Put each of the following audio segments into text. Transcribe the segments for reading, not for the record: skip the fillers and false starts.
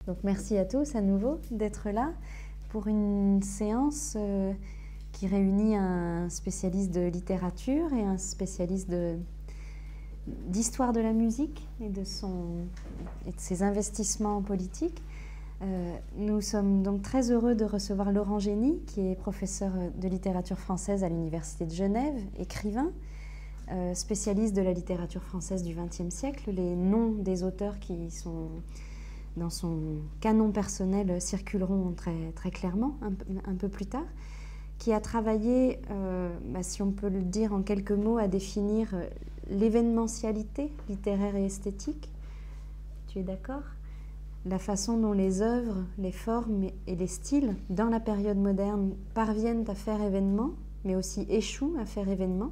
Donc merci à tous à nouveau d'être là pour une séance qui réunit un spécialiste de littérature et un spécialiste d'histoire de la musique et de ses investissements politiques. Nous sommes donc très heureux de recevoir Laurent Génie, qui est professeur de littérature française à l'Université de Genève, écrivain, spécialiste de la littérature française du XXe siècle. Les noms des auteurs qui sont dans son canon personnel circuleront très, très clairement un peu plus tard, qui a travaillé, si on peut le dire en quelques mots, à définir l'événementialité littéraire et esthétique. Tu es d'accord ? La façon dont les œuvres, les formes et les styles, dans la période moderne, parviennent à faire événement, mais aussi échouent à faire événement.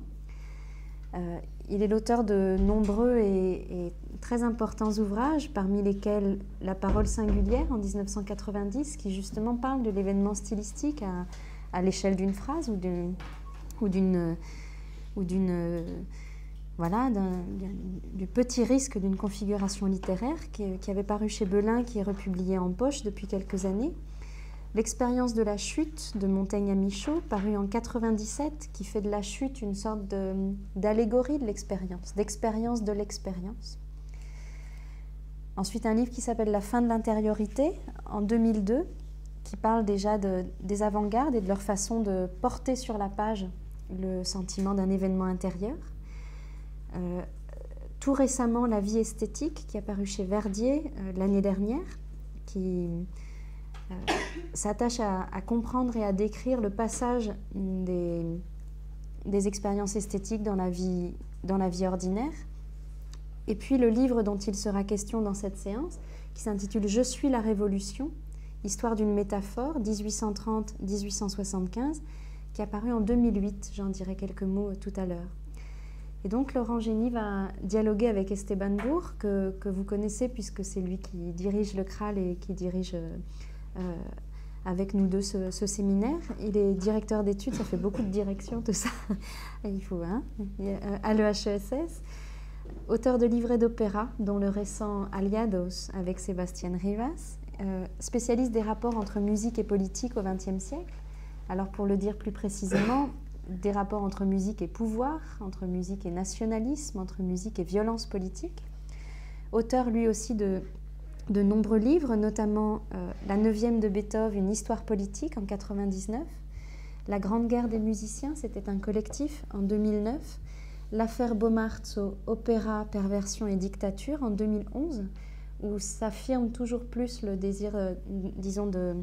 Il est l'auteur de nombreux et très importants ouvrages, parmi lesquels La parole singulière en 1990, qui justement parle de l'événement stylistique à l'échelle d'une phrase du petit risque d'une configuration littéraire qui avait paru chez Belin, qui est republié en poche depuis quelques années. L'expérience de la chute de Montaigne à Michaud, paru en 1997, qui fait de la chute une sorte d'allégorie de l'expérience, d'expérience de l'expérience. Ensuite, un livre qui s'appelle La fin de l'intériorité, en 2002, qui parle déjà des avant-gardes et de leur façon de porter sur la page le sentiment d'un événement intérieur. Tout récemment, La vie esthétique, qui est apparu chez Verdier l'année dernière, qui s'attache à comprendre et à décrire le passage des expériences esthétiques dans la vie ordinaire. Et puis le livre dont il sera question dans cette séance, qui s'intitule « Je suis la Révolution, histoire d'une métaphore, 1830-1875 », qui est apparu en 2008. J'en dirai quelques mots tout à l'heure. Et donc Laurent Génie va dialoguer avec Esteban Bourg, que vous connaissez puisque c'est lui qui dirige le CRAL et qui dirige avec nous deux ce séminaire. Il est directeur d'études, ça fait beaucoup de direction tout ça, il faut, à l'EHESS. Auteur de livrets d'opéra, dont le récent Aliados avec Sébastien Rivas, spécialiste des rapports entre musique et politique au XXe siècle. Alors pour le dire plus précisément, des rapports entre musique et pouvoir, entre musique et nationalisme, entre musique et violence politique. Auteur lui aussi de nombreux livres, notamment La 9e de Beethoven, une histoire politique en 1999, La Grande Guerre des musiciens, c'était un collectif en 2009, L'affaire Bomarzo, opéra, perversion et dictature en 2011, où s'affirme toujours plus le désir, disons, de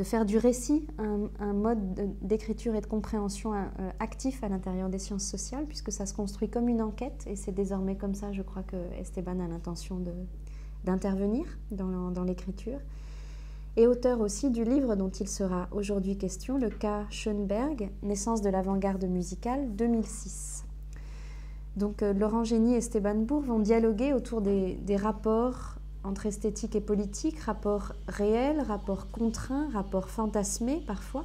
faire du récit un mode d'écriture et de compréhension actif à l'intérieur des sciences sociales, puisque ça se construit comme une enquête, et c'est désormais comme ça, je crois, que Esteban a l'intention d'intervenir dans l'écriture. Et auteur aussi du livre dont il sera aujourd'hui question, Le cas Schoenberg, naissance de l'avant-garde musicale, 2006. Donc Laurent Génie et Esteban Bourg vont dialoguer autour des rapports entre esthétique et politique, rapports réels, rapports contraints, rapports fantasmés parfois,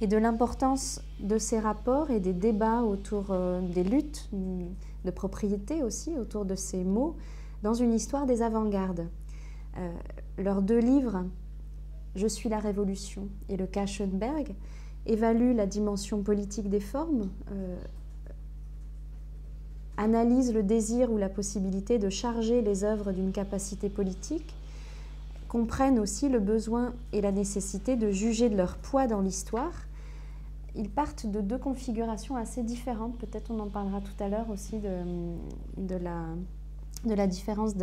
et de l'importance de ces rapports et des débats autour des luttes de propriété aussi, autour de ces mots, dans une histoire des avant-gardes. Leurs deux livres, Je suis la Révolution et Le cas Schoenberg, évaluent la dimension politique des formes, analysent le désir ou la possibilité de charger les œuvres d'une capacité politique, comprennent aussi le besoin et la nécessité de juger de leur poids dans l'histoire. Ils partent de deux configurations assez différentes, peut-être on en parlera tout à l'heure aussi de la différence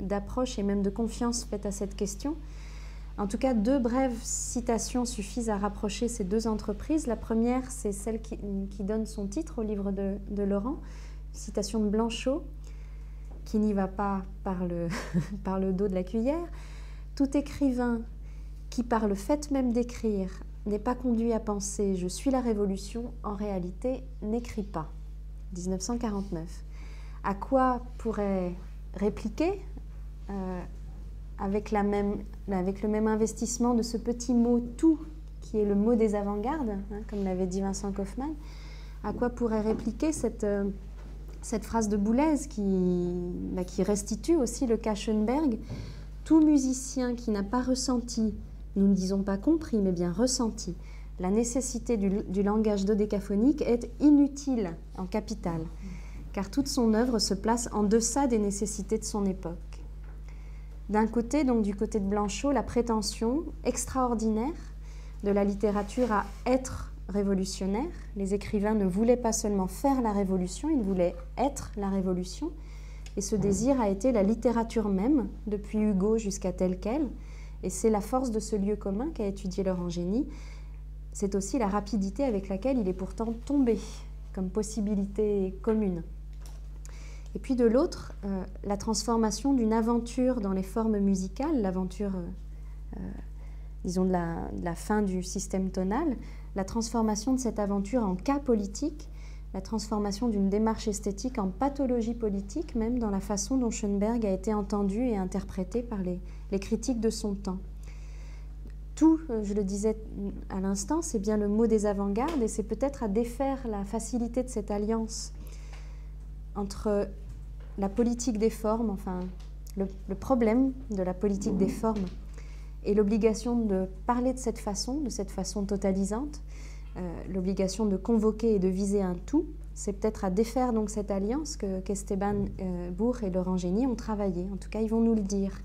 d'approche et même de confiance faite à cette question. En tout cas, deux brèves citations suffisent à rapprocher ces deux entreprises. La première, c'est celle qui donne son titre au livre de Laurent, citation de Blanchot, qui n'y va pas par le dos de la cuillère. « Tout écrivain qui, par le fait même d'écrire, n'est pas conduit à penser « je suis la Révolution », en réalité, n'écrit pas. » 1949. À quoi pourrait répliquer, avec le même investissement de ce petit mot « tout », qui est le mot des avant-gardes, comme l'avait dit Vincent Kaufmann, à quoi pourrait répliquer cette phrase de Boulez qui restitue aussi le cas Schoenberg. Tout musicien qui n'a pas ressenti, nous ne disons pas compris, mais bien ressenti, la nécessité du langage dodécaphonique est inutile en capitale, car toute son œuvre se place en deçà des nécessités de son époque. D'un côté, donc du côté de Blanchot, la prétention extraordinaire de la littérature à être révolutionnaire. Les écrivains ne voulaient pas seulement faire la révolution, ils voulaient être la révolution. Et ce désir a été la littérature même, depuis Hugo jusqu'à telle quelle. Et c'est la force de ce lieu commun qu'a étudié Laurent Génie. C'est aussi la rapidité avec laquelle il est pourtant tombé comme possibilité commune. Et puis de l'autre, la transformation d'une aventure dans les formes musicales, l'aventure, disons, de la fin du système tonal, la transformation de cette aventure en cas politique, la transformation d'une démarche esthétique en pathologie politique, même dans la façon dont Schoenberg a été entendu et interprété par les critiques de son temps. Tout, je le disais à l'instant, c'est bien le mot des avant-gardes, et c'est peut-être à défaire la facilité de cette alliance entre la politique des formes, enfin le problème de la politique des formes, et l'obligation de parler de cette façon totalisante, l'obligation de convoquer et de viser un tout. C'est peut-être à défaire donc cette alliance qu'Esteban Bourg et Laurent Génie ont travaillé. En tout cas, ils vont nous le dire.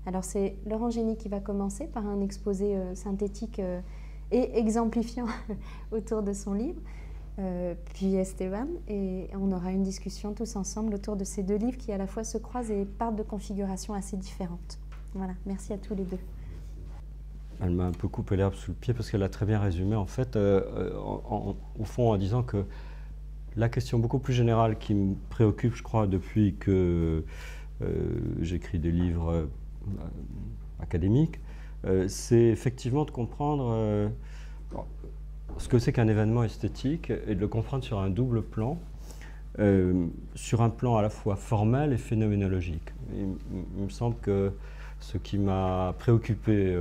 Alors c'est Laurent Génie qui va commencer par un exposé synthétique et exemplifiant autour de son livre, puis Esteban, et on aura une discussion tous ensemble autour de ces deux livres qui à la fois se croisent et partent de configurations assez différentes. Voilà, merci à tous les deux. Elle m'a un peu coupé l'herbe sous le pied parce qu'elle a très bien résumé, en fait, au fond, en disant que la question beaucoup plus générale qui me préoccupe, je crois, depuis que j'écris des livres académiques, c'est effectivement de comprendre ce que c'est qu'un événement esthétique et de le comprendre sur un double plan, sur un plan à la fois formel et phénoménologique. Il me semble que ce qui m'a préoccupé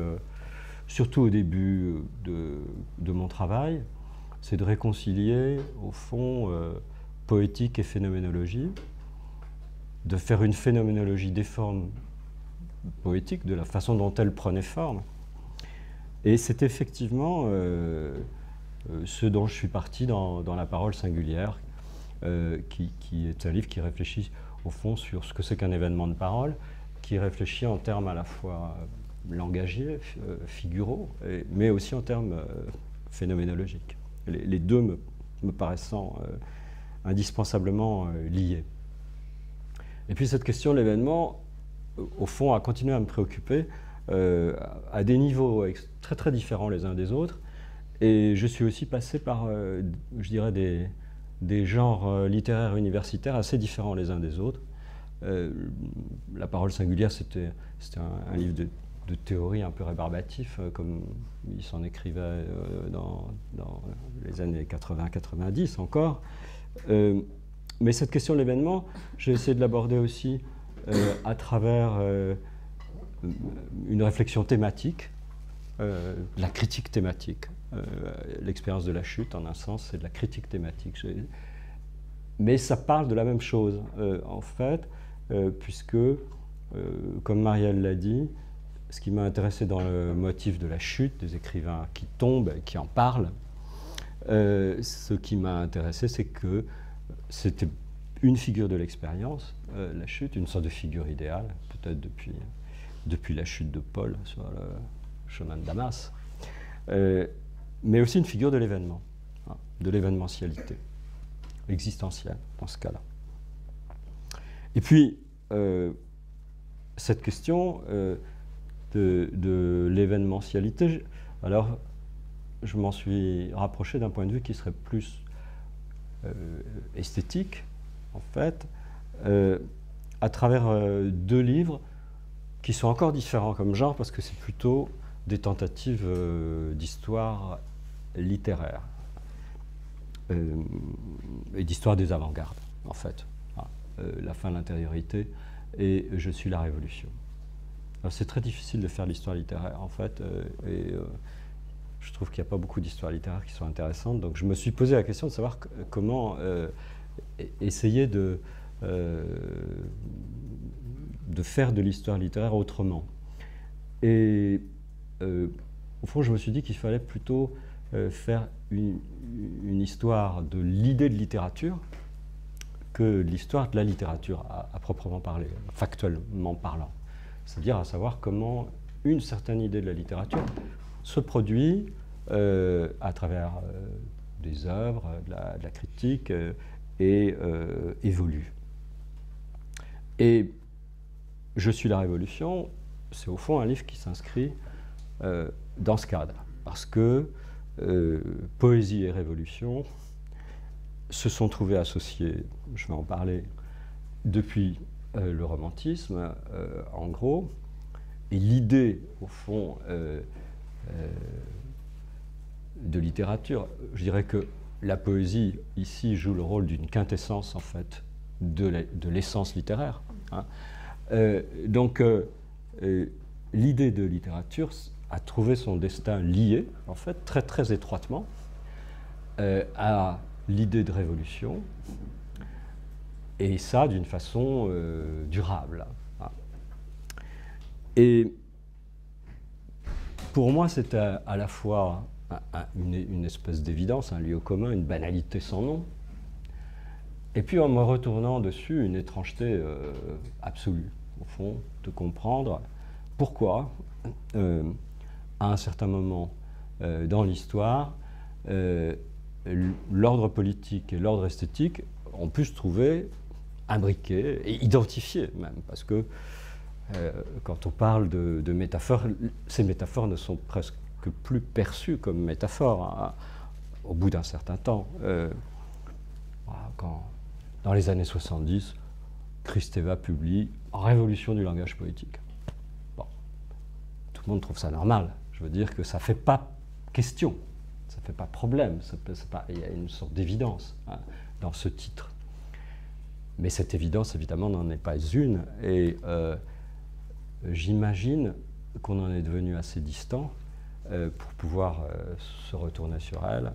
surtout au début de mon travail, c'est de réconcilier, au fond, poétique et phénoménologie, de faire une phénoménologie des formes poétiques, de la façon dont elles prenaient forme. Et c'est effectivement ce dont je suis parti dans La parole singulière, qui est un livre qui réfléchit, au fond, sur ce que c'est qu'un événement de parole, qui réfléchit en termes à la fois langagiers, figuraux, mais aussi en termes phénoménologiques. Les deux me paraissant indispensablement liés. Et puis cette question de l'événement, au fond, a continué à me préoccuper à des niveaux très très différents les uns des autres. Et je suis aussi passé par, je dirais, des genres littéraires universitaires assez différents les uns des autres. La parole singulière, c'était un livre de théorie un peu rébarbatif, comme il s'en écrivait dans les années 80-90 encore. Mais cette question de l'événement, j'ai essayé de l'aborder aussi à travers une réflexion thématique, la critique thématique. L'expérience de la chute, en un sens, c'est de la critique thématique. Mais ça parle de la même chose, en fait, puisque, comme Marielle l'a dit, ce qui m'a intéressé dans le motif de la chute, des écrivains qui tombent et qui en parlent, ce qui m'a intéressé, c'est que c'était une figure de l'expérience, la chute, une sorte de figure idéale, peut-être depuis la chute de Paul sur le chemin de Damas, mais aussi une figure de l'événement, hein, de l'événementialité existentielle dans ce cas-là. Et puis, cette question de l'événementialité, alors je m'en suis rapproché d'un point de vue qui serait plus esthétique, en fait, à travers deux livres qui sont encore différents comme genre, parce que c'est plutôt des tentatives d'histoire littéraire et d'histoire des avant-gardes, en fait. La fin de l'intériorité et Je suis la Révolution. C'est très difficile de faire l'histoire littéraire, en fait, et je trouve qu'il n'y a pas beaucoup d'histoires littéraires qui sont intéressantes. Donc je me suis posé la question de savoir comment essayer de faire de l'histoire littéraire autrement. Et au fond, je me suis dit qu'il fallait plutôt faire une histoire de l'idée de littérature que l'histoire de la littérature à proprement parler, factuellement parlant. C'est-à-dire à savoir comment une certaine idée de la littérature se produit à travers des œuvres, de la critique, et évolue. Et Je suis la Révolution, c'est au fond un livre qui s'inscrit dans ce cadre, parce que poésie et révolution se sont trouvés associés, je vais en parler, depuis le romantisme, en gros, et l'idée, au fond, de littérature, je dirais que la poésie, ici, joue le rôle d'une quintessence, en fait, de l'essence littéraire. Hein. L'idée de littérature a trouvé son destin lié, en fait, très, très étroitement, à l'idée de révolution, et ça d'une façon durable. Hein. Et pour moi, c'est à la fois une espèce d'évidence, un lieu commun, une banalité sans nom, et puis en me retournant dessus, une étrangeté absolue, au fond, de comprendre pourquoi, à un certain moment dans l'histoire, l'ordre politique et l'ordre esthétique ont pu se trouver imbriqués et identifiés même, parce que quand on parle de métaphores, ces métaphores ne sont presque plus perçues comme métaphores hein, au bout d'un certain temps. Dans les années 70, Kristeva publie Révolution du langage poétique. Bon, tout le monde trouve ça normal. Je veux dire que ça ne fait pas question, ça ne fait pas problème. Il y a une sorte d'évidence hein, dans ce titre. Mais cette évidence, évidemment, n'en est pas une. Et j'imagine qu'on en est devenu assez distant pour pouvoir se retourner sur elle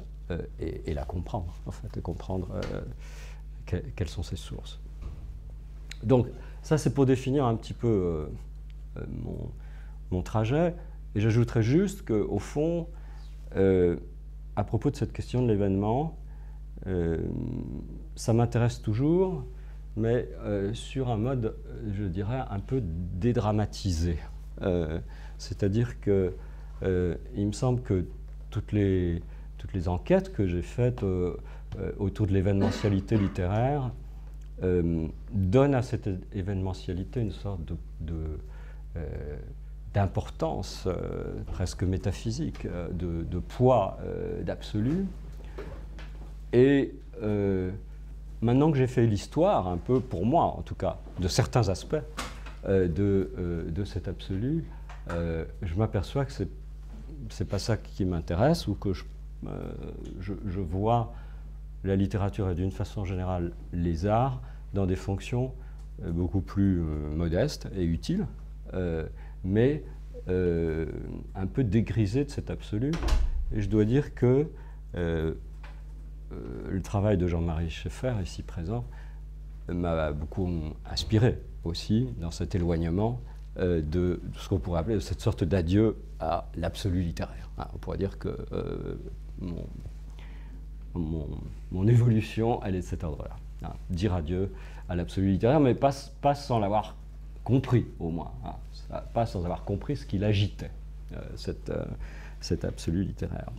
et la comprendre, en fait, et comprendre quelles sont ses sources. Donc, ça, c'est pour définir un petit peu mon trajet. Et j'ajouterais juste qu'au fond, à propos de cette question de l'événement, ça m'intéresse toujours, mais sur un mode, je dirais, un peu dédramatisé. C'est-à-dire que il me semble que toutes les enquêtes que j'ai faites autour de l'événementialité littéraire donnent à cette événementialité une sorte d'importance presque métaphysique, de poids, d'absolu. Et maintenant que j'ai fait l'histoire, un peu pour moi en tout cas, de certains aspects de cet absolu, je m'aperçois que c'est pas ça qui m'intéresse, ou que je vois la littérature et d'une façon générale les arts dans des fonctions beaucoup plus modestes et utiles, mais un peu dégrisées de cet absolu. Et je dois dire que le travail de Jean-Marie Schaeffer, ici présent, m'a beaucoup inspiré aussi dans cet éloignement de ce qu'on pourrait appeler cette sorte d'adieu à l'absolu littéraire. On pourrait dire que mon évolution, elle est de cet ordre-là. Dire adieu à l'absolu littéraire, mais pas sans l'avoir compris, au moins. Pas sans avoir compris ce qu'il agitait, cet absolu littéraire.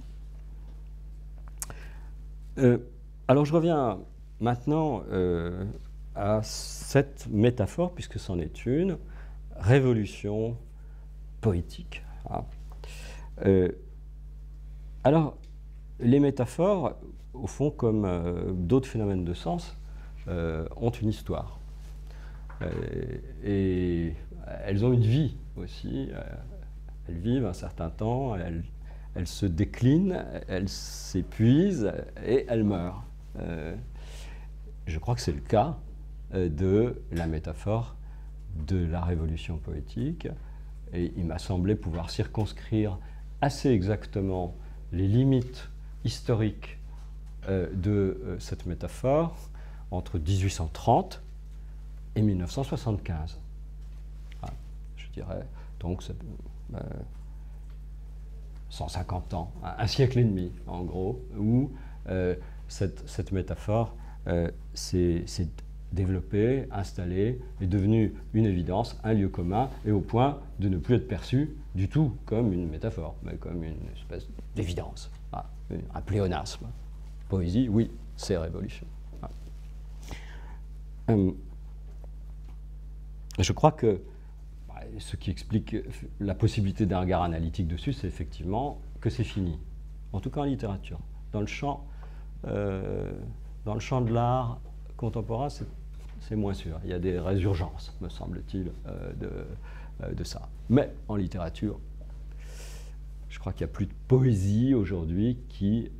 Alors je reviens maintenant à cette métaphore, puisque c'en est une, révolution poétique. Alors, les métaphores, au fond, comme d'autres phénomènes de sens, ont une histoire. Et elles ont une vie aussi. Elles vivent un certain temps, elles se déclinent, elles s'épuisent et elles meurent. Je crois que c'est le cas de la métaphore de la révolution poétique. Et il m'a semblé pouvoir circonscrire assez exactement les limites historiques de cette métaphore entre 1830 et 1975. Ah, je dirais, donc, 150 ans, un siècle et demi, en gros, où cette métaphore s'est développée, installée, est devenue une évidence, un lieu commun, et au point de ne plus être perçue du tout comme une métaphore, mais comme une espèce d'évidence, un pléonasme. Poésie, oui, c'est révolution. Je crois que ce qui explique la possibilité d'un regard analytique dessus, c'est effectivement que c'est fini, en tout cas en littérature. Dans le champ de l'art contemporain, c'est moins sûr. Il y a des résurgences, me semble-t-il, de ça. Mais en littérature, je crois qu'il n'y a plus de poésie aujourd'hui qui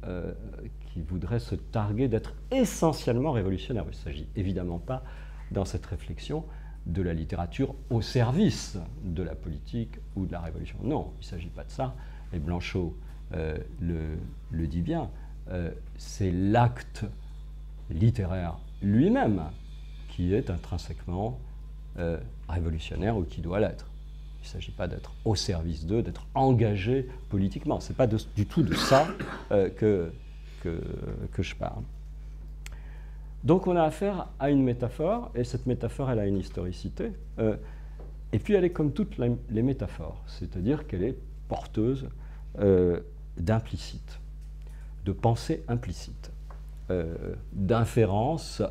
voudrait se targuer d'être essentiellement révolutionnaire. Il ne s'agit évidemment pas, dans cette réflexion, de la littérature au service de la politique ou de la révolution. Non, il ne s'agit pas de ça. Et Blanchot le dit bien, c'est l'acte littéraire lui-même qui est intrinsèquement révolutionnaire ou qui doit l'être. Il ne s'agit pas d'être au service d'eux, d'être engagé politiquement. Ce n'est pas du tout de ça que je parle. Donc on a affaire à une métaphore, et cette métaphore, elle a une historicité. Et puis elle est comme toutes les métaphores, c'est-à-dire qu'elle est porteuse d'implicite, de pensée implicite, d'inférence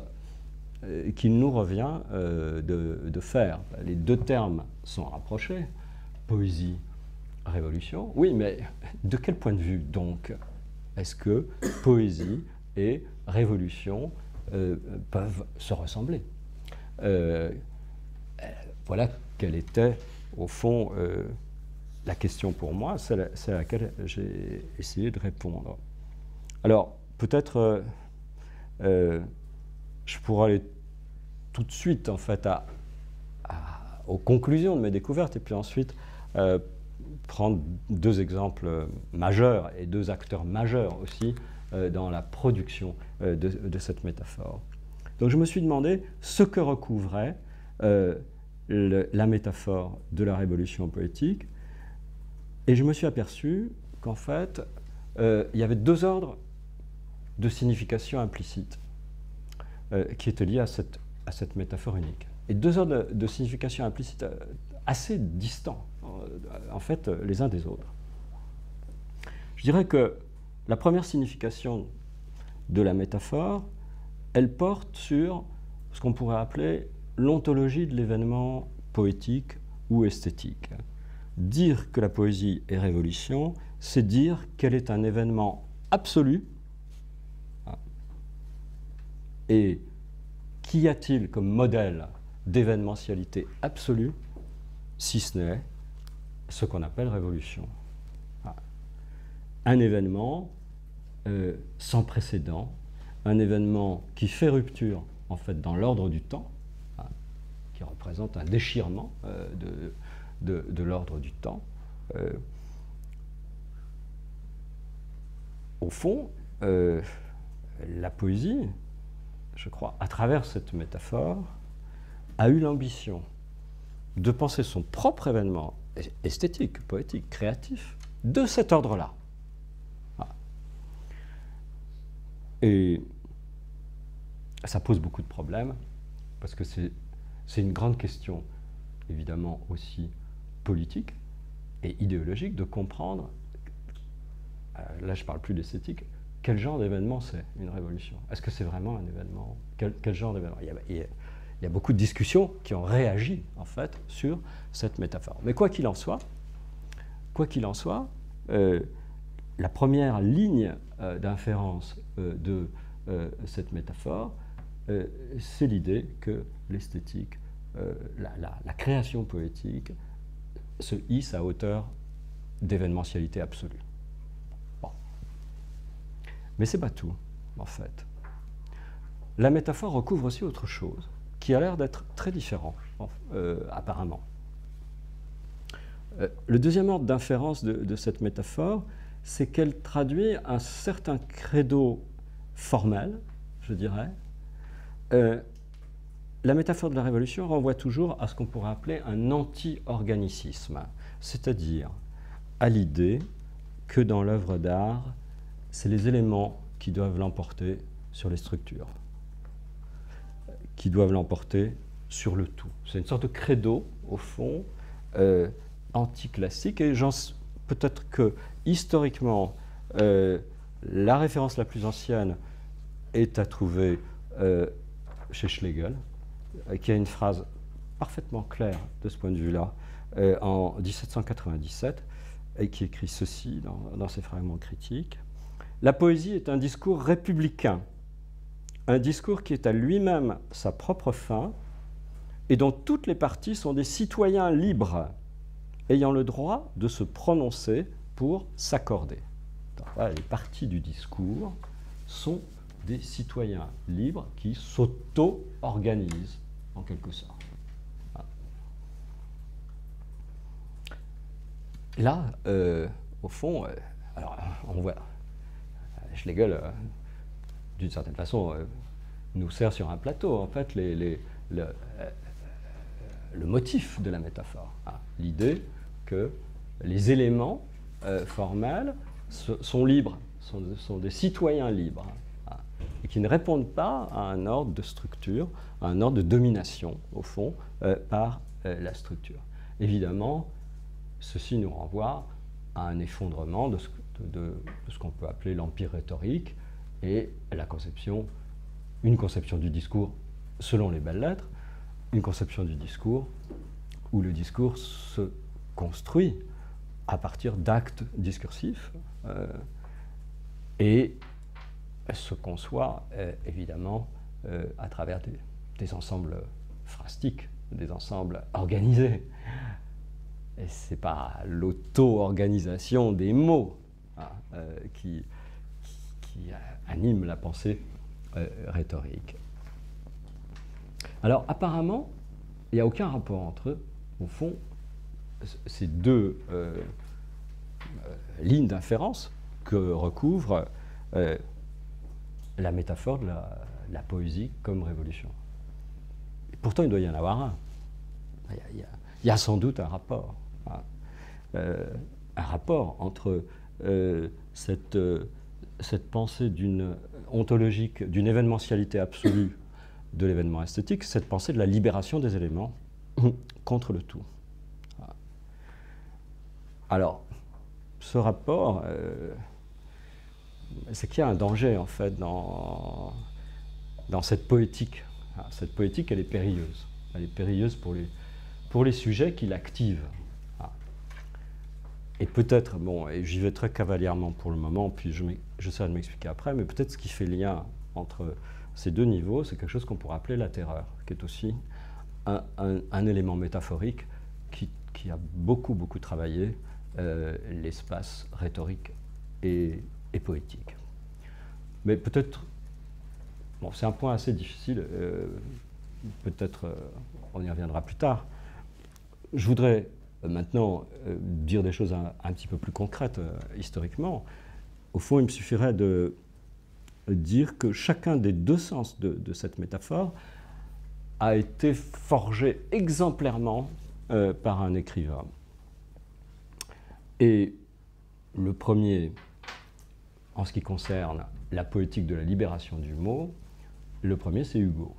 qu'il nous revient de faire. Les deux termes sont rapprochés, poésie, révolution. Oui, mais de quel point de vue, donc, est-ce que poésie et révolution peuvent se ressembler? Voilà quelle était, au fond, la question pour moi, c'est à laquelle j'ai essayé de répondre. Alors, peut-être je pourrais aller tout de suite, en fait, aux conclusions de mes découvertes, et puis ensuite prendre deux exemples majeurs et deux acteurs majeurs aussi dans la production de cette métaphore. Donc je me suis demandé ce que recouvrait la métaphore de la révolution poétique, et je me suis aperçu qu'en fait, il y avait deux ordres de signification implicite qui étaient liés à cette métaphore unique. Et deux ordres de signification implicite assez distants, en fait, les uns des autres. Je dirais que la première signification de la métaphore, elle porte sur ce qu'on pourrait appeler l'ontologie de l'événement poétique ou esthétique. Dire que la poésie est révolution, c'est dire qu'elle est un événement absolu. Et qu'y a-t-il comme modèle d'événementialité absolue, si ce n'est ce qu'on appelle révolution? Un événement sans précédent, un événement qui fait rupture, en fait, dans l'ordre du temps, qui représente un déchirement de l'ordre du temps. Au fond, la poésie, je crois, à travers cette métaphore, a eu l'ambition de penser son propre événement esthétique, poétique, créatif, de cet ordre-là. Et ça pose beaucoup de problèmes, parce que c'est une grande question, évidemment aussi politique et idéologique, de comprendre, là je ne parle plus d'esthétique, quel genre d'événement c'est une révolution? Est-ce que c'est vraiment un événement? Quel genre d'événement? Il y a beaucoup de discussions qui ont réagi, en fait, sur cette métaphore. Mais quoi qu'il en soit, la première ligne d'inférence de cette métaphore, c'est l'idée que l'esthétique, la création poétique, se hisse à hauteur d'événementialité absolue. Bon. Mais c'est pas tout, en fait. La métaphore recouvre aussi autre chose, qui a l'air d'être très différent, apparemment. Le deuxième ordre d'inférence de cette métaphore, c'est qu'elle traduit un certain credo formel, je dirais, la métaphore de la Révolution renvoie toujours à ce qu'on pourrait appeler un anti-organicisme, c'est-à-dire à l'idée que dans l'œuvre d'art, c'est les éléments qui doivent l'emporter sur les structures, qui doivent l'emporter sur le tout. C'est une sorte de credo, au fond, anti-classique, et peut-être que historiquement, la référence la plus ancienne est à trouver chez Schlegel, qui a une phrase parfaitement claire de ce point de vue-là, en 1797, et qui écrit ceci dans ses fragments critiques. La poésie est un discours républicain, un discours qui est à lui-même sa propre fin et dont toutes les parties sont des citoyens libres, ayant le droit de se prononcer pour s'accorder. Voilà, les parties du discours sont des citoyens libres qui s'auto-organisent, en quelque sorte. Là, au fond, alors, on voit Schlegel, d'une certaine façon, nous sert sur un plateau, en fait, le motif de la métaphore. L'idée que les éléments formels sont libres, sont des citoyens libres, et qui ne répondent pas à un ordre de structure, à un ordre de domination, au fond, par la structure. Évidemment, ceci nous renvoie à un effondrement de ce qu'on peut appeler l'empire rhétorique et une conception du discours selon les belles lettres, une conception du discours où le discours se construit à partir d'actes discursifs et se conçoit évidemment à travers des ensembles phrastiques, des ensembles organisés. Et ce n'est pas l'auto-organisation des mots qui anime la pensée rhétorique. Alors apparemment, il n'y a aucun rapport entre eux. Au fond, ces deux lignes d'inférence que recouvre la métaphore de la poésie comme révolution. Et pourtant, il doit y en avoir un. Il y a sans doute un rapport. Un rapport entre cette pensée ontologique, d'une événementialité absolue de l'événement esthétique, cette pensée de la libération des éléments contre le tout. Alors, ce rapport, c'est qu'il y a un danger, en fait, dans cette poétique. Cette poétique, elle est périlleuse. Elle est périlleuse pour les sujets qui l'activent. Et peut-être, et j'y vais très cavalièrement pour le moment, puis j'essaierai de m'expliquer après, mais peut-être ce qui fait lien entre ces deux niveaux, c'est quelque chose qu'on pourrait appeler la terreur, qui est aussi un élément métaphorique qui a beaucoup, beaucoup travaillé l'espace rhétorique et poétique. Mais peut-être, c'est un point assez difficile, peut-être on y reviendra plus tard. Je voudrais maintenant dire des choses un petit peu plus concrètes historiquement. Au fond, il me suffirait de dire que chacun des deux sens de cette métaphore a été forgé exemplairement par un écrivain. Et le premier, en ce qui concerne la poétique de la libération du mot, le premier, c'est Hugo.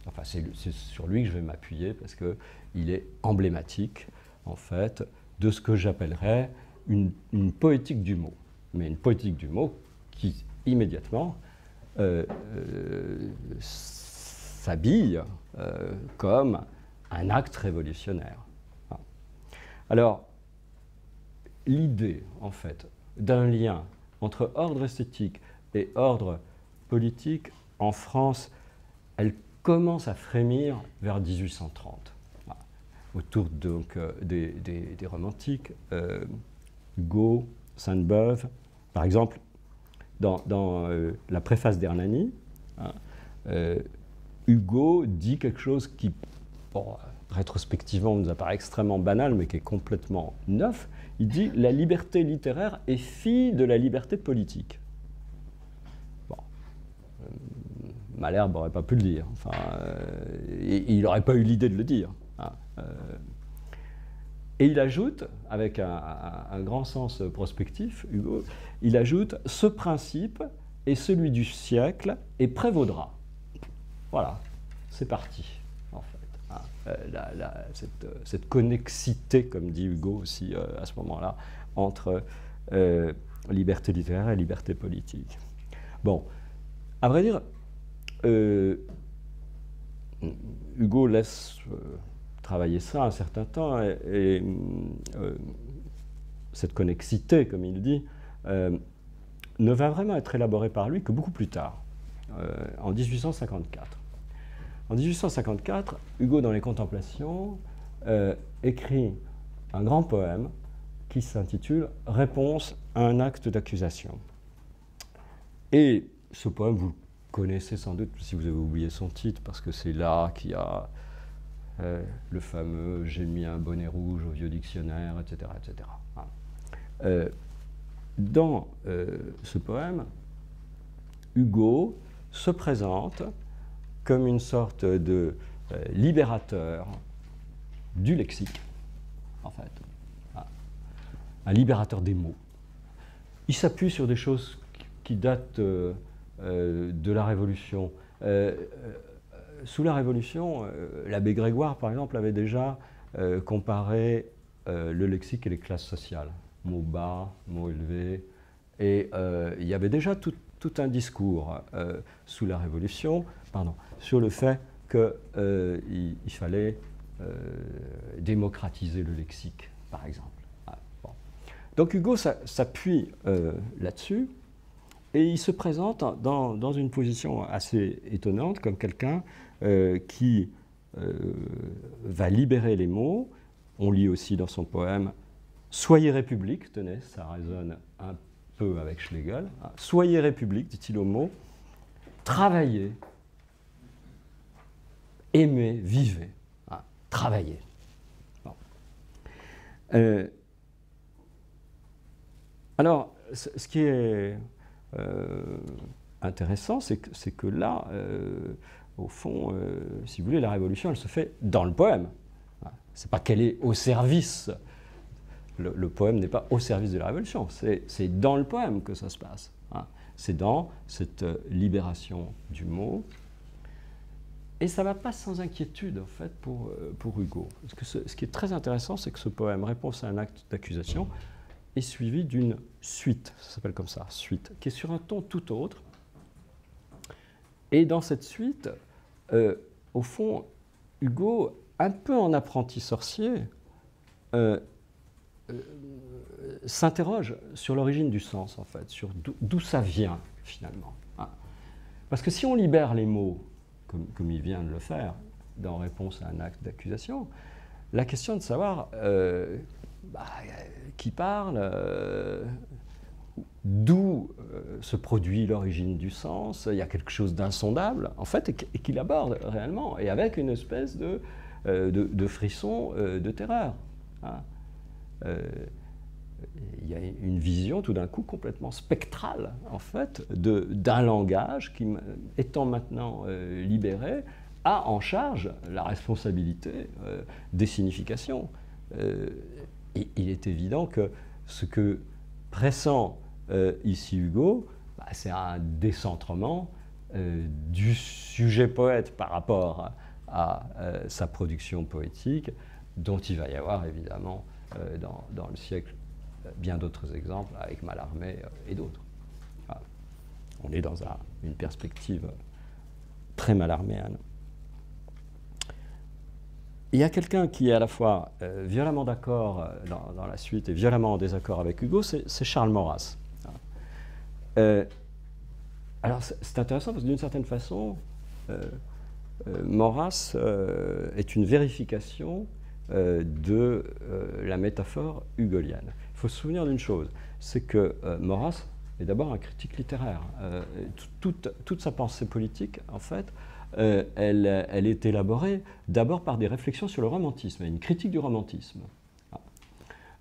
Enfin, c'est sur lui que je vais m'appuyer parce qu'il est emblématique, en fait, de ce que j'appellerais une poétique du mot. Mais une poétique du mot qui, immédiatement, s'habille comme un acte révolutionnaire. Alors, l'idée, en fait, d'un lien entre ordre esthétique et ordre politique, en France, elle commence à frémir vers 1830, autour donc des romantiques, Hugo, Sainte-Beuve. Par exemple, dans la préface d'Hernani, Hugo dit quelque chose qui, rétrospectivement, nous apparaît extrêmement banal, mais qui est complètement neuf. Il dit « La liberté littéraire est fille de la liberté politique ». Malherbe n'aurait pas pu le dire. Enfin, il n'aurait pas eu l'idée de le dire. Hein. Et il ajoute, avec un grand sens prospectif, Hugo, il ajoute « Ce principe est celui du siècle et prévaudra ». Voilà, c'est parti, en fait. Hein. Cette connexité, comme dit Hugo aussi à ce moment-là, entre liberté littéraire et liberté politique. Bon, à vrai dire, Hugo laisse travailler ça un certain temps et cette connexité, comme il dit, ne va vraiment être élaborée par lui que beaucoup plus tard, en 1854. En 1854, Hugo, dans les Contemplations, écrit un grand poème qui s'intitule « Réponse à un acte d'accusation ». Et ce poème, vous le connaissez sans doute si vous avez oublié son titre, parce que c'est là qu'il y a le fameux « J'ai mis un bonnet rouge au vieux dictionnaire », etc. etc. Dans ce poème, Hugo se présente comme une sorte de libérateur du lexique, en fait. Un libérateur des mots. Il s'appuie sur des choses qui datent de la Révolution. Sous la Révolution, l'abbé Grégoire, par exemple, avait déjà comparé le lexique et les classes sociales. Mots bas, mots élevés. Et il y avait déjà tout un discours sous la Révolution sur le fait qu'il fallait démocratiser le lexique, par exemple. Bon. Donc Hugo s'appuie là-dessus et il se présente dans une position assez étonnante comme quelqu'un qui va libérer les mots. On lit aussi dans son poème « Soyez République », tenez, ça résonne un peu avec Schlegel. « Soyez République », dit-il au mot, « travaillez, aimez, vivez. » Travaillez. Bon. Alors, ce qui est intéressant, c'est que là, au fond, si vous voulez, la Révolution, elle se fait dans le poème. Ce n'est pas qu'elle est au service. Le poème n'est pas au service de la Révolution. C'est dans le poème que ça se passe. C'est dans cette libération du mot. Et ça ne va pas sans inquiétude, en fait, pour Hugo. Parce que ce qui est très intéressant, c'est que ce poème, Réponse à un acte d'accusation, est suivi d'une suite, ça s'appelle comme ça, suite, qui est sur un ton tout autre. Et dans cette suite, au fond, Hugo, un peu en apprenti sorcier, s'interroge sur l'origine du sens, en fait, sur d'où ça vient, finalement. Parce que si on libère les mots, comme il vient de le faire, dans Réponse à un acte d'accusation, la question de savoir qui parle, d'où se produit l'origine du sens, il y a quelque chose d'insondable, en fait, et qu'il aborde réellement, et avec une espèce de frisson de terreur. Il y a une vision tout d'un coup complètement spectrale, en fait, d'un langage qui, étant maintenant libéré, a en charge la responsabilité des significations. Et il est évident que ce que pressent ici Hugo, c'est un décentrement du sujet poète par rapport à sa production poétique, dont il va y avoir évidemment dans le siècle bien d'autres exemples, avec Mallarmé et d'autres. Voilà. On est dans une perspective très mallarméenne. Il y a quelqu'un qui est à la fois violemment d'accord dans la suite et violemment en désaccord avec Hugo, c'est Charles Maurras. Alors c'est intéressant parce que d'une certaine façon, Maurras est une vérification de la métaphore hugolienne. Il faut se souvenir d'une chose, c'est que Maurras est d'abord un critique littéraire. Toute sa pensée politique, en fait, elle est élaborée d'abord par des réflexions sur le romantisme, une critique du romantisme.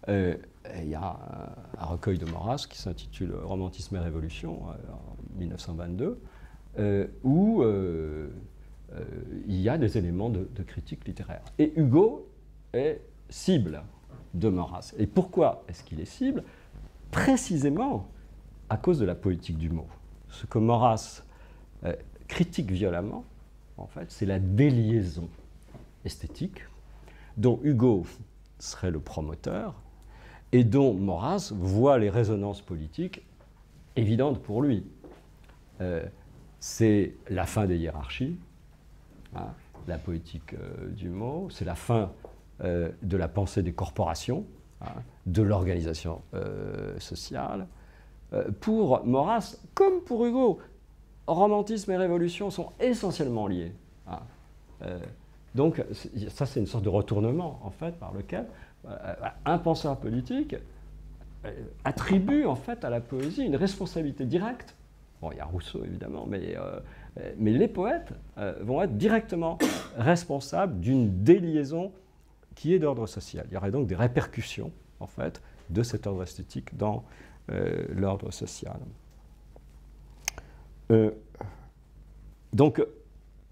Il y a un recueil de Maurras qui s'intitule « Romantisme et Révolution » en 1922, où il y a des éléments de critique littéraire. Et Hugo est cible de Maurras. Et pourquoi est-ce qu'il est cible? Précisément à cause de la poétique du mot. Ce que Maurras critique violemment, en fait, c'est la déliaison esthétique dont Hugo serait le promoteur et dont Maurras voit les résonances politiques évidentes pour lui. C'est la fin des hiérarchies, hein, la poétique du mot, c'est la fin de la pensée des corporations, hein, de l'organisation sociale. Pour Maurras, comme pour Hugo, romantisme et révolution sont essentiellement liés. Hein. Donc ça, c'est une sorte de retournement, en fait, par lequel un penseur politique attribue, en fait, à la poésie une responsabilité directe. Bon, il y a Rousseau, évidemment, mais les poètes vont être directement responsables d'une déliaison qui est d'ordre social. Il y aurait donc des répercussions, en fait, de cet ordre esthétique dans l'ordre social. Donc,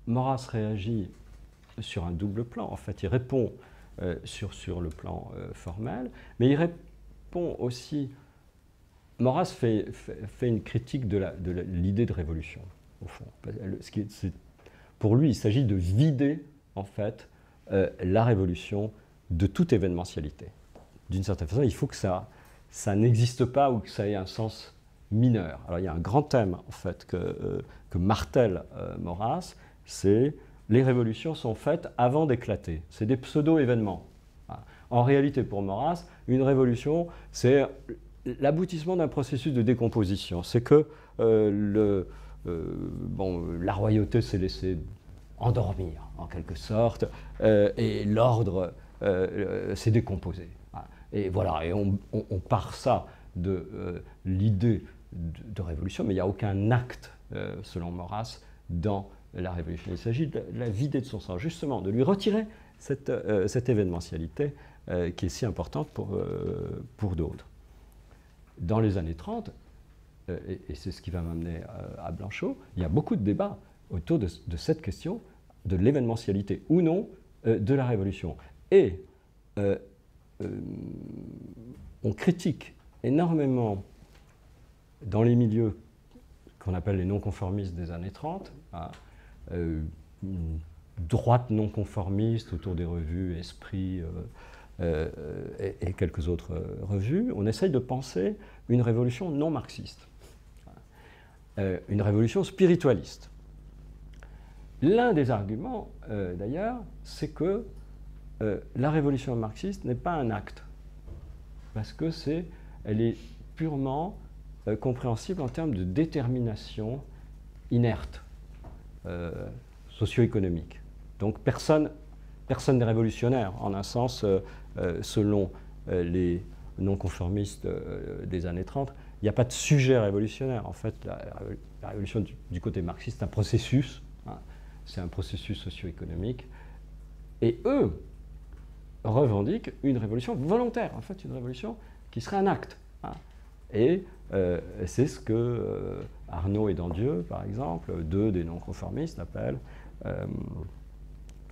Maurras réagit sur un double plan. En fait, il répond sur le plan formel, mais il répond aussi... Maurras fait une critique de l'idée de révolution, au fond. Pour lui, il s'agit de vider, en fait, la révolution de toute événementialité. D'une certaine façon, il faut que ça n'existe pas ou que ça ait un sens mineur. Alors, il y a un grand thème, en fait, que martèle Maurras, c'est les révolutions sont faites avant d'éclater. C'est des pseudo-événements. En réalité, pour Maurras, une révolution, c'est l'aboutissement d'un processus de décomposition. C'est que la royauté s'est laissée endormir, en quelque sorte, et l'ordre s'est décomposé. Et voilà, et on part ça de l'idée de révolution, mais il n'y a aucun acte, selon Maurras, dans la révolution. Il s'agit de la vider de son sens, justement, de lui retirer cette événementialité qui est si importante pour d'autres. Dans les années 30, et c'est ce qui va m'amener à Blanchot, il y a beaucoup de débats autour de cette question de l'événementialité ou non de la révolution. Et on critique énormément dans les milieux qu'on appelle les non-conformistes des années 30, hein, une droite non-conformiste autour des revues Esprit et quelques autres revues. On essaye de penser une révolution non marxiste, une révolution spiritualiste. L'un des arguments, d'ailleurs, c'est que la révolution marxiste n'est pas un acte, parce que elle est purement compréhensible en termes de détermination inerte, socio-économique. Donc personne n'est révolutionnaire, en un sens, selon les non-conformistes des années 30, il n'y a pas de sujet révolutionnaire. En fait, la révolution du côté marxiste, c'est un processus, hein, c'est un processus socio-économique, et eux revendiquent une révolution volontaire, en fait, une révolution qui serait un acte. Hein. Et c'est ce que Arnaud et Dandieu, par exemple, deux des non-conformistes, appellent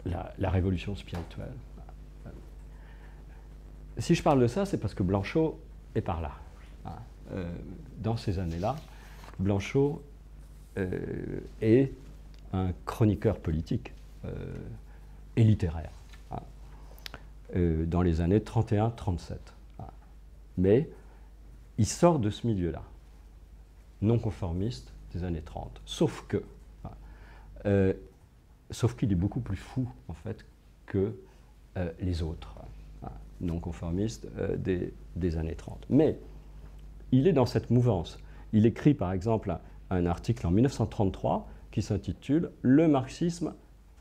la révolution spirituelle. Si je parle de ça, c'est parce que Blanchot est par là. Hein. Dans ces années-là, Blanchot est un chroniqueur politique et littéraire, hein, dans les années 31-37. Hein. Mais il sort de ce milieu-là, non-conformiste des années 30. Sauf qu'il est beaucoup plus fou, en fait, que les autres, hein, non-conformistes des années 30. Mais il est dans cette mouvance. Il écrit, par exemple, un article en 1933 qui s'intitule « Le marxisme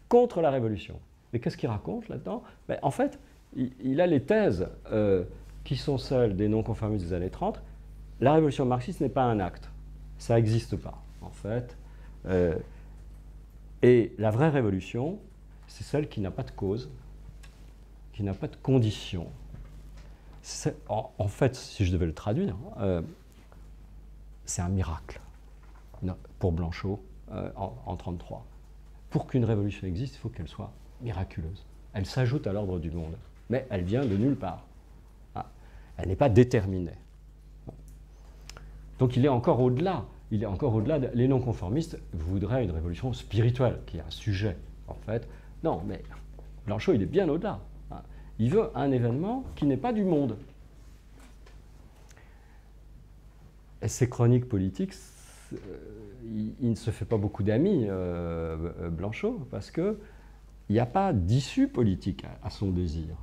contre la révolution ». Et qu'est-ce qu'il raconte là-dedans? Ben, en fait, il a les thèses qui sont celles des non-conformistes des années 30. La révolution marxiste n'est pas un acte. Ça n'existe pas, en fait. Et la vraie révolution, c'est celle qui n'a pas de cause, qui n'a pas de condition. En fait, si je devais le traduire, c'est un miracle. Pour Blanchot, en 1933. Pour qu'une révolution existe, il faut qu'elle soit miraculeuse. Elle s'ajoute à l'ordre du monde, mais elle vient de nulle part. Elle n'est pas déterminée. Donc il est encore au-delà. Les non-conformistes voudraient une révolution spirituelle, qui est un sujet, en fait. Non, mais Blanchot, il est bien au-delà. Il veut un événement qui n'est pas du monde. Et ses chroniques politiques, il ne se fait pas beaucoup d'amis, Blanchot, parce qu'il n'y a pas d'issue politique à son désir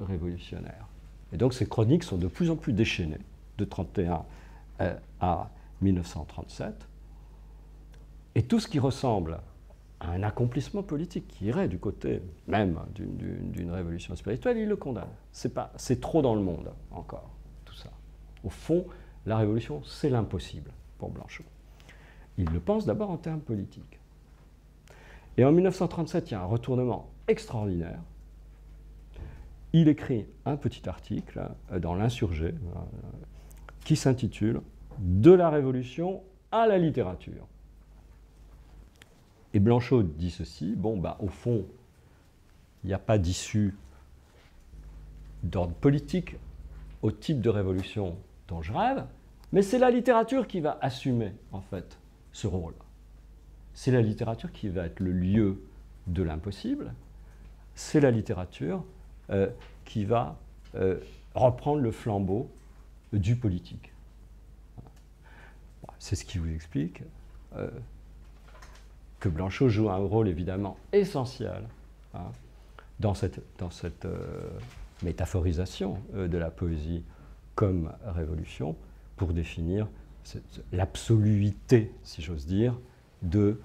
révolutionnaire. Et donc ces chroniques sont de plus en plus déchaînées, de 1931 à 1937. Et tout ce qui ressemble à un accomplissement politique qui irait du côté même d'une révolution spirituelle, il le condamne. C'est trop dans le monde encore, tout ça. Au fond, la révolution, c'est l'impossible pour Blanchot. Il le pense d'abord en termes politiques. Et en 1937, il y a un retournement extraordinaire. Il écrit un petit article dans l'Insurgé qui s'intitule « De la Révolution à la littérature ». Et Blanchot dit ceci, au fond, il n'y a pas d'issue d'ordre politique au type de révolution dont je rêve, mais c'est la littérature qui va assumer, en fait, ce rôle. C'est la littérature qui va être le lieu de l'impossible, c'est la littérature qui va reprendre le flambeau du politique. C'est ce qui vous explique que Blanchot joue un rôle évidemment essentiel dans cette métaphorisation de la poésie comme révolution pour définir l'absoluité, si j'ose dire, de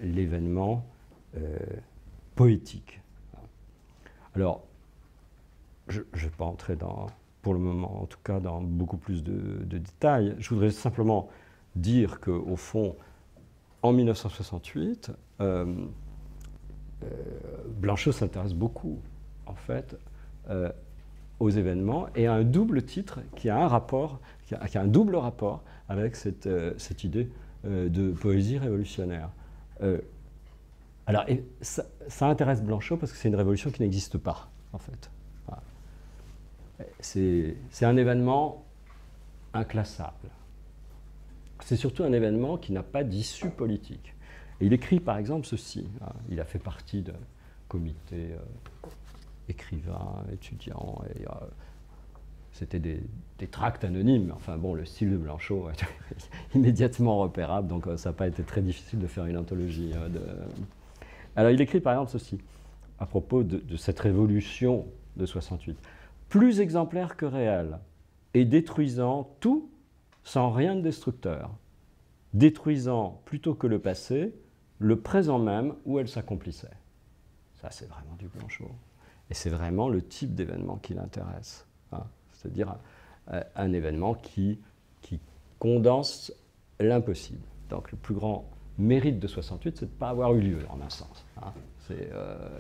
l'événement poétique. Alors, je ne vais pas entrer pour le moment, en tout cas, dans beaucoup plus de détails. Je voudrais simplement dire qu'au fond, en 1968, Blanchot s'intéresse beaucoup, en fait, aux événements et a un double titre qui a un double rapport avec cette idée de poésie révolutionnaire. Alors, ça intéresse Blanchot parce que c'est une révolution qui n'existe pas, en fait. Voilà. C'est un événement inclassable. C'est surtout un événement qui n'a pas d'issue politique. Et il écrit par exemple ceci. Il a fait partie d'un comité écrivains, étudiants, et c'était des tracts anonymes. Enfin bon, le style de Blanchot est immédiatement repérable, donc ça n'a pas été très difficile de faire une anthologie. Alors il écrit par exemple ceci, à propos de cette révolution de 68. « Plus exemplaire que réelle, et détruisant tout sans rien de destructeur, détruisant plutôt que le passé, le présent même où elle s'accomplissait. » Ça, c'est vraiment du Blanchot. Et c'est vraiment le type d'événement qui l'intéresse. C'est-à-dire un événement qui condense l'impossible. Donc le plus grand mérite de 68, c'est de ne pas avoir eu lieu, en un sens.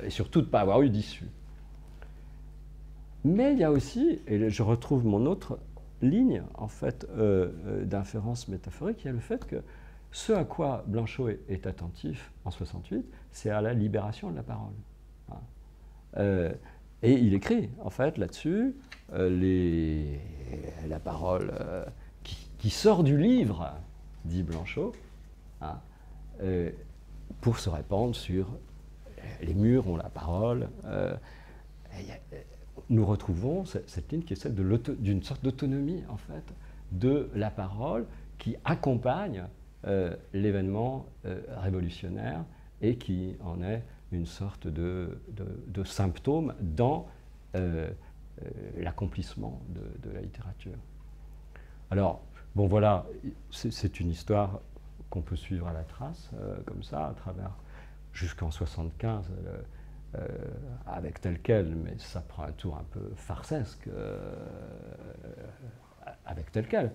Et surtout de ne pas avoir eu d'issue. Mais il y a aussi, et je retrouve mon autre ligne, en fait, d'inférence métaphorique, il y a le fait que ce à quoi Blanchot est attentif en 68, c'est à la libération de la parole. Et il écrit, en fait, là-dessus, la parole qui sort du livre, dit Blanchot, pour se répandre sur les murs ont la parole. Nous retrouvons cette ligne qui est celle d'une sorte d'autonomie, en fait, de la parole qui accompagne l'événement révolutionnaire et qui en est une sorte de symptôme dans l'accomplissement de la littérature. Alors, bon voilà, c'est une histoire qu'on peut suivre à la trace, comme ça, à travers jusqu'en 75, avec tel quel, mais ça prend un tour un peu farcesque, avec tel quel.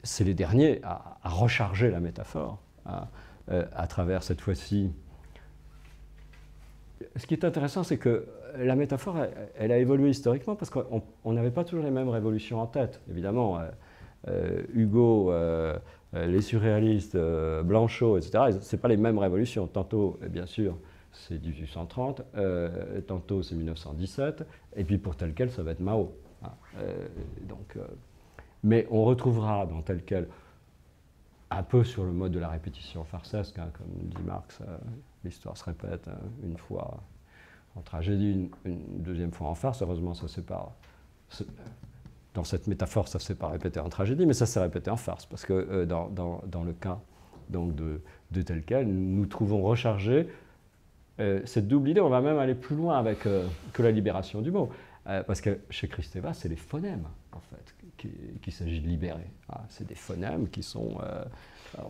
C'est les derniers à recharger la métaphore, à travers cette fois-ci. Ce qui est intéressant, c'est que la métaphore, elle a évolué historiquement parce qu'on n'avait pas toujours les mêmes révolutions en tête. Évidemment, Hugo les surréalistes, Blanchot, etc., ce n'est pas les mêmes révolutions. Tantôt, bien sûr, c'est 1830, tantôt c'est 1917, et puis pour tel quel, ça va être Mao. Hein. Mais on retrouvera dans tel quel, un peu sur le mode de la répétition farcesque, hein, comme dit Marx, l'histoire se répète une fois en tragédie, une deuxième fois en farce. Heureusement, ça s'est pas, dans cette métaphore, ça ne s'est pas répété en tragédie, mais ça s'est répété en farce, parce que dans le cas donc, de tel quel, nous trouvons rechargé cette double idée. On va même aller plus loin avec que la libération du mot, parce que chez Kristeva, c'est les phonèmes, en fait, qu'il s'agit de libérer. Ah, c'est des phonèmes qui sont...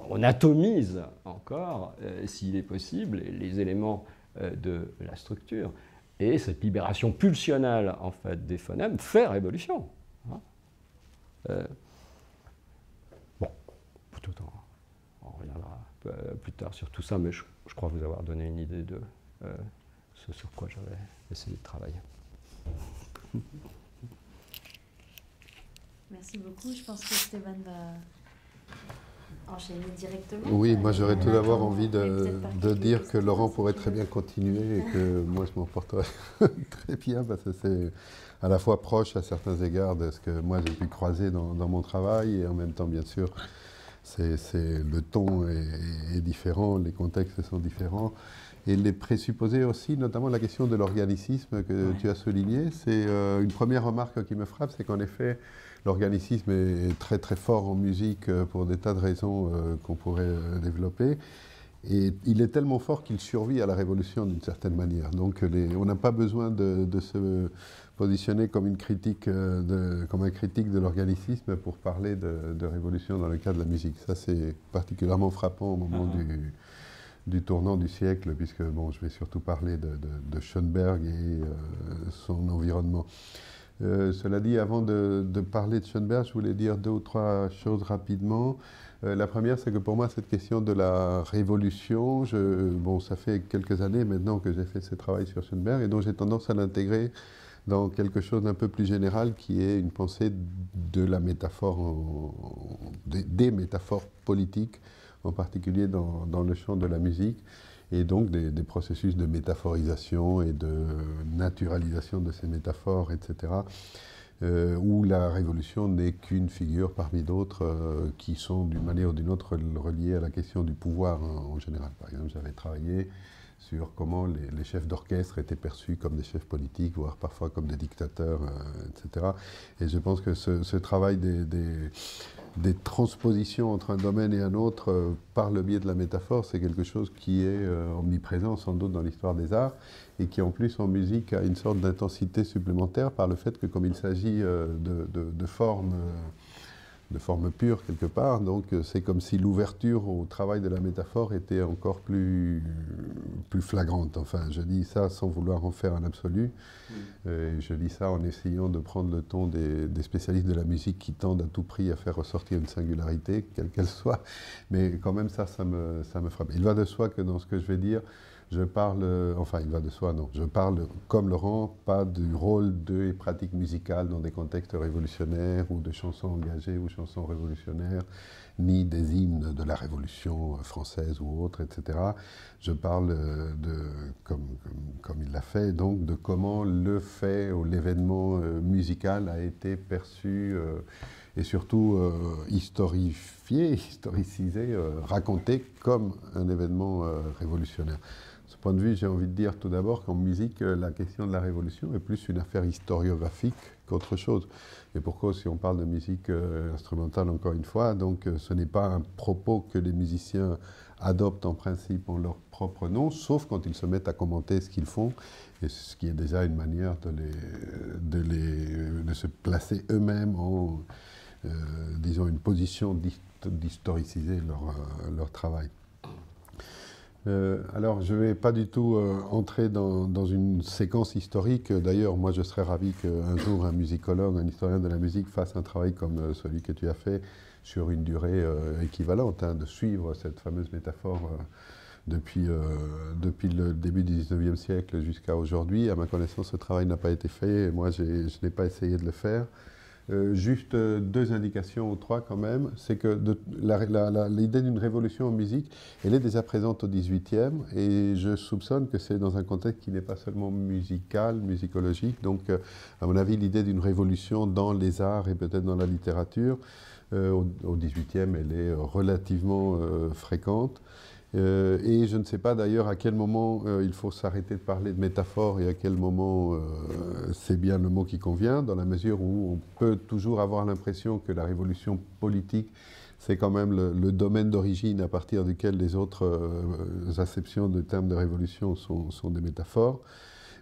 on atomise encore, s'il est possible, les éléments de la structure. Et cette libération pulsionnelle, en fait, des phonèmes fait révolution. Hein. Bon, tout on reviendra plus tard sur tout ça, mais je crois vous avoir donné une idée de ce sur quoi j'avais essayé de travailler. Merci beaucoup. Je pense que Stéphane va enchaîner directement. Oui, moi j'aurais tout d'abord envie de dire que Laurent pourrait très bien continuer et que moi je m'en porterais très bien parce que c'est à la fois proche à certains égards de ce que moi j'ai pu croiser dans mon travail et en même temps bien sûr le ton est différent, les contextes sont différents. Et les présupposés aussi, notamment la question de l'organicisme que tu as souligné, c'est une première remarque qui me frappe, c'est qu'en effet, l'organicisme est très très fort en musique pour des tas de raisons qu'on pourrait développer. Et il est tellement fort qu'il survit à la Révolution d'une certaine manière. Donc on n'a pas besoin de se positionner comme un critique de l'organicisme pour parler de Révolution dans le cas de la musique. Ça c'est particulièrement frappant au moment du tournant du siècle, puisque bon, je vais surtout parler de Schoenberg et son environnement. Cela dit, avant de parler de Schoenberg, je voulais dire 2 ou 3 choses rapidement. La première, c'est que pour moi, cette question de la révolution, bon, ça fait quelques années maintenant que j'ai fait ce travail sur Schoenberg, et donc j'ai tendance à l'intégrer dans quelque chose d'un peu plus général, qui est une pensée de la métaphore, des métaphores politiques, en particulier dans le champ de la musique, et donc des processus de métaphorisation et de naturalisation de ces métaphores, etc., où la révolution n'est qu'une figure parmi d'autres qui sont d'une manière ou d'une autre reliées à la question du pouvoir en général. Par exemple, j'avais travaillé sur comment les chefs d'orchestre étaient perçus comme des chefs politiques, voire parfois comme des dictateurs, etc. Et je pense que ce travail des transpositions entre un domaine et un autre par le biais de la métaphore, c'est quelque chose qui est omniprésent sans doute dans l'histoire des arts et qui en plus en musique a une sorte d'intensité supplémentaire par le fait que comme il s'agit de formes pures quelque part, donc c'est comme si l'ouverture au travail de la métaphore était encore plus flagrante. Enfin, je dis ça sans vouloir en faire un absolu. Je dis ça en essayant de prendre le ton des spécialistes de la musique qui tendent à tout prix à faire ressortir une singularité, quelle qu'elle soit. Mais quand même, ça me frappe. Il va de soi que dans ce que je vais dire, je parle, enfin il va de soi, non, je parle comme Laurent, pas du rôle de pratique musicale dans des contextes révolutionnaires ou de chansons engagées ou chansons révolutionnaires, ni des hymnes de la Révolution française ou autre, etc. Je parle comme il l'a fait, donc de comment le fait ou l'événement musical a été perçu et surtout historicisé, raconté comme un événement révolutionnaire. De ce point de vue, j'ai envie de dire tout d'abord qu'en musique, la question de la révolution est plus une affaire historiographique qu'autre chose. Et pourquoi, si on parle de musique instrumentale, encore une fois, donc ce n'est pas un propos que les musiciens adoptent en principe en leur propre nom, sauf quand ils se mettent à commenter ce qu'ils font, et ce qui est déjà une manière de se placer eux-mêmes en, disons, une position d'historiciser leur travail. Alors, je ne vais pas du tout entrer dans une séquence historique. D'ailleurs, moi, je serais ravi qu'un jour, un musicologue, un historien de la musique fasse un travail comme celui que tu as fait sur une durée équivalente, de suivre cette fameuse métaphore depuis le début du 19e siècle jusqu'à aujourd'hui. À ma connaissance, ce travail n'a pas été fait. Et moi, je n'ai pas essayé de le faire. Juste deux indications ou trois quand même, c'est que l'idée d'une révolution en musique, elle est déjà présente au XVIIIe et je soupçonne que c'est dans un contexte qui n'est pas seulement musical, musicologique. Donc, à mon avis, l'idée d'une révolution dans les arts et peut-être dans la littérature, au XVIIIe, elle est relativement fréquente. Et je ne sais pas d'ailleurs à quel moment il faut s'arrêter de parler de métaphore et à quel moment c'est bien le mot qui convient, dans la mesure où on peut toujours avoir l'impression que la révolution politique, c'est quand même le domaine d'origine à partir duquel les autres acceptions de termes de révolution sont des métaphores.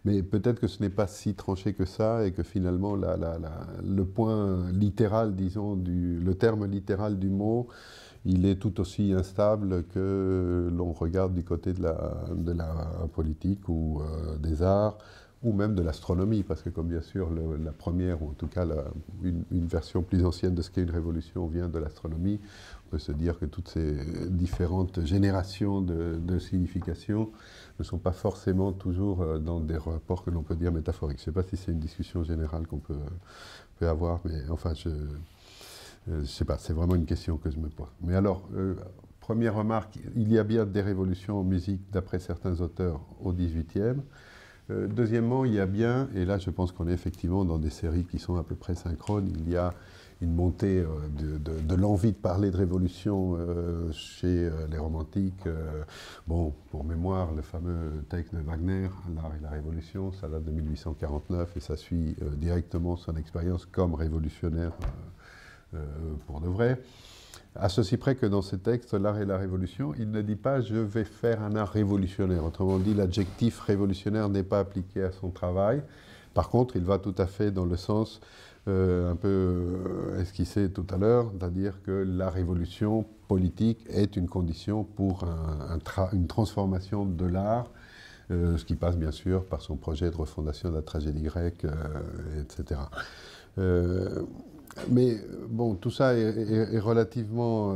Mais peut-être que ce n'est pas si tranché que ça et que finalement le point littéral, disons, le terme littéral du mot, il est tout aussi instable que l'on regarde du côté de la politique ou des arts, ou même de l'astronomie, parce que comme bien sûr la première, ou en tout cas une version plus ancienne de ce qu'est une révolution vient de l'astronomie, on peut se dire que toutes ces différentes générations de signification ne sont pas forcément toujours dans des rapports que l'on peut dire métaphoriques. Je ne sais pas si c'est une discussion générale qu'on peut avoir, mais enfin, je ne sais pas, c'est vraiment une question que je me pose. Mais alors, première remarque, il y a bien des révolutions en musique, d'après certains auteurs, au XVIIIe. Deuxièmement, il y a bien, et là je pense qu'on est effectivement dans des séries qui sont à peu près synchrones, il y a une montée de l'envie de parler de révolution chez les romantiques. Bon, pour mémoire, le fameux texte de Wagner, L'art et la révolution, ça date de 1849 et ça suit directement son expérience comme révolutionnaire pour de vrai. À ceci près que dans ce texte, L'art et la révolution, il ne dit pas « je vais faire un art révolutionnaire ». Autrement dit, l'adjectif révolutionnaire n'est pas appliqué à son travail. Par contre, il va tout à fait dans le sens un peu esquissé tout à l'heure, c'est-à-dire que la révolution politique est une condition pour une transformation de l'art, ce qui passe bien sûr par son projet de refondation de la tragédie grecque, etc. Mais bon, tout ça est relativement,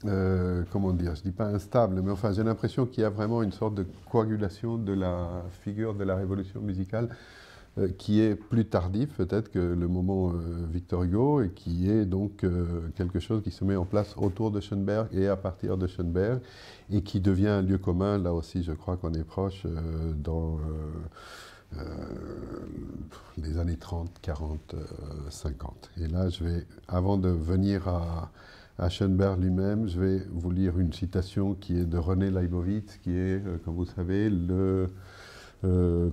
comment dire, je ne dis pas instable, mais enfin j'ai l'impression qu'il y a vraiment une sorte de coagulation de la figure de la révolution musicale qui est plus tardif peut-être que le moment Victor Hugo et qui est donc quelque chose qui se met en place autour de Schoenberg et à partir de Schoenberg et qui devient un lieu commun, là aussi je crois qu'on est proche dans les années 30, 40, 50. Et là je vais, avant de venir à Schoenberg lui-même, je vais vous lire une citation qui est de René Leibowitz, qui est, comme vous savez, le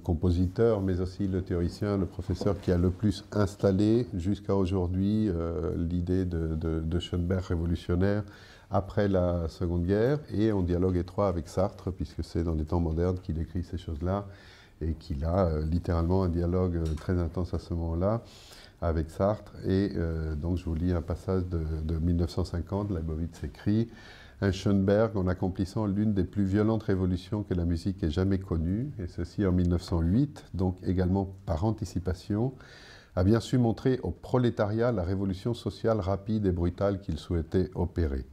compositeur, mais aussi le théoricien, le professeur qui a le plus installé jusqu'à aujourd'hui l'idée de Schoenberg révolutionnaire après la Seconde Guerre, et en dialogue étroit avec Sartre, puisque c'est dans les temps modernes qu'il écrit ces choses-là, et qu'il a littéralement un dialogue très intense à ce moment-là avec Sartre. Et donc je vous lis un passage de 1950, Leibowitz écrit « Un Schoenberg en accomplissant l'une des plus violentes révolutions que la musique ait jamais connues, et ceci en 1908, donc également par anticipation, a bien su montrer au prolétariat la révolution sociale rapide et brutale qu'il souhaitait opérer.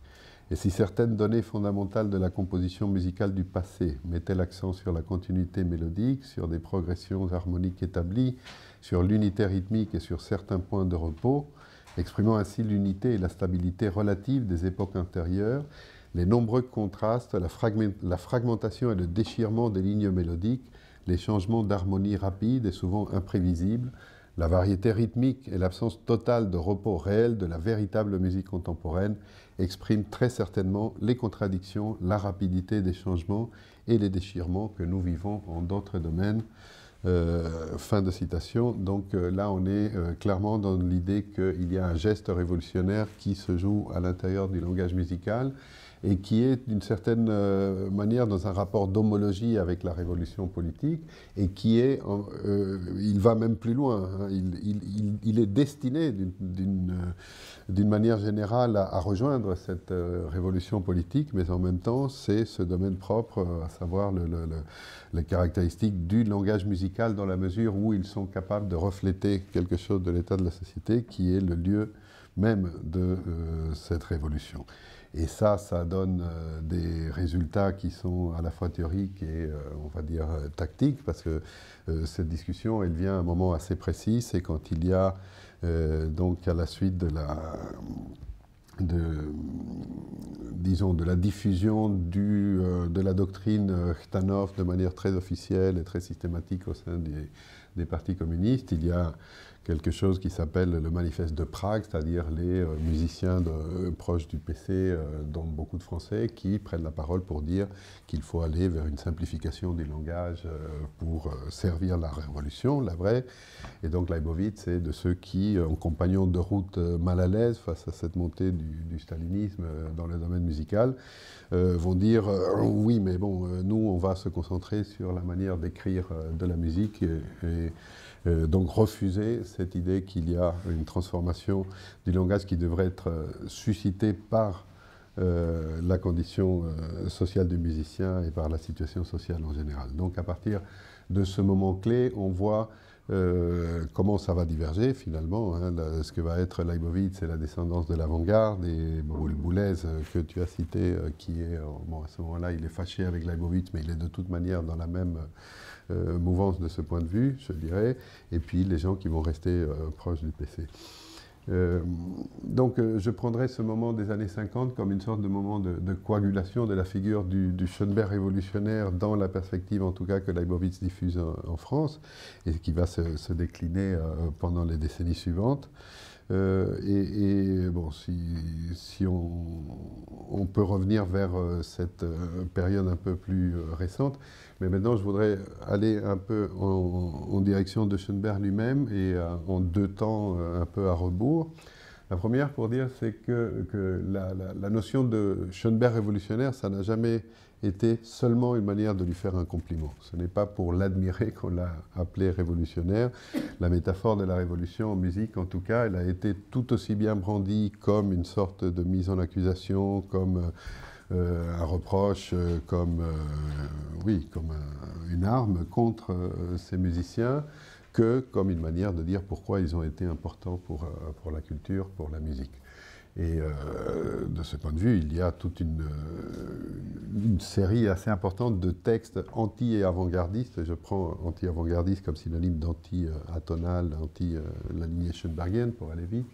Et si certaines données fondamentales de la composition musicale du passé mettaient l'accent sur la continuité mélodique, sur des progressions harmoniques établies, sur l'unité rythmique et sur certains points de repos, exprimant ainsi l'unité et la stabilité relative des époques antérieures, les nombreux contrastes, la fragmentation et le déchirement des lignes mélodiques, les changements d'harmonie rapides et souvent imprévisibles, la variété rythmique et l'absence totale de repos réel de la véritable musique contemporaine expriment très certainement les contradictions, la rapidité des changements et les déchirements que nous vivons en d'autres domaines. » Fin de citation. Donc là, on est clairement dans l'idée qu'il y a un geste révolutionnaire qui se joue à l'intérieur du langage musical et qui est d'une certaine manière dans un rapport d'homologie avec la révolution politique et qui est, il va même plus loin, hein, il est destiné d'une manière générale à rejoindre cette révolution politique, mais en même temps c'est ce domaine propre, à savoir les caractéristiques du langage musical dans la mesure où ils sont capables de refléter quelque chose de l'état de la société qui est le lieu même de cette révolution. Et ça donne des résultats qui sont à la fois théoriques et, on va dire, tactiques, parce que cette discussion, elle vient à un moment assez précis, c'est quand il y a, donc à la suite de la diffusion de la doctrine Khtanov de manière très officielle et très systématique au sein des partis communistes, il y a quelque chose qui s'appelle le manifeste de Prague, c'est-à-dire les musiciens proches du PC, dont beaucoup de Français, qui prennent la parole pour dire qu'il faut aller vers une simplification du langage pour servir la révolution, la vraie. Et donc Leibowitz est de ceux qui, en compagnon de route mal à l'aise face à cette montée du stalinisme dans le domaine musical, vont dire oui, mais bon, nous, on va se concentrer sur la manière d'écrire de la musique et donc refuser cette idée qu'il y a une transformation du langage qui devrait être suscitée par la condition sociale du musicien et par la situation sociale en général. Donc à partir de ce moment clé, on voit comment ça va diverger finalement. Hein, ce que va être Leibowitz, c'est la descendance de l'avant-garde, et Boulez que tu as cité, qui est, bon, à ce moment-là, il est fâché avec Leibowitz, mais il est de toute manière dans la même mouvance de ce point de vue, je dirais, et puis les gens qui vont rester proches du PC. Donc je prendrais ce moment des années 50 comme une sorte de moment de coagulation de la figure du Schoenberg révolutionnaire dans la perspective en tout cas que Leibowitz diffuse en France et qui va se décliner pendant les décennies suivantes. Et bon, si on peut revenir vers cette période un peu plus récente, mais maintenant je voudrais aller un peu en direction de Schoenberg lui-même et en deux temps un peu à rebours. La première pour dire, c'est que la notion de Schoenberg révolutionnaire, ça n'a jamais été seulement une manière de lui faire un compliment. Ce n'est pas pour l'admirer qu'on l'a appelé révolutionnaire. La métaphore de la révolution en musique, en tout cas, elle a été tout aussi bien brandie comme une sorte de mise en accusation, comme un reproche, comme une arme contre ces musiciens, que comme une manière de dire pourquoi ils ont été importants pour la culture, pour la musique. Et de ce point de vue, il y a toute une série assez importante de textes anti- et avant-gardistes. Je prends anti-avant-gardiste comme synonyme d'anti-atonal, anti-la lignée schoenbergienne, pour aller vite,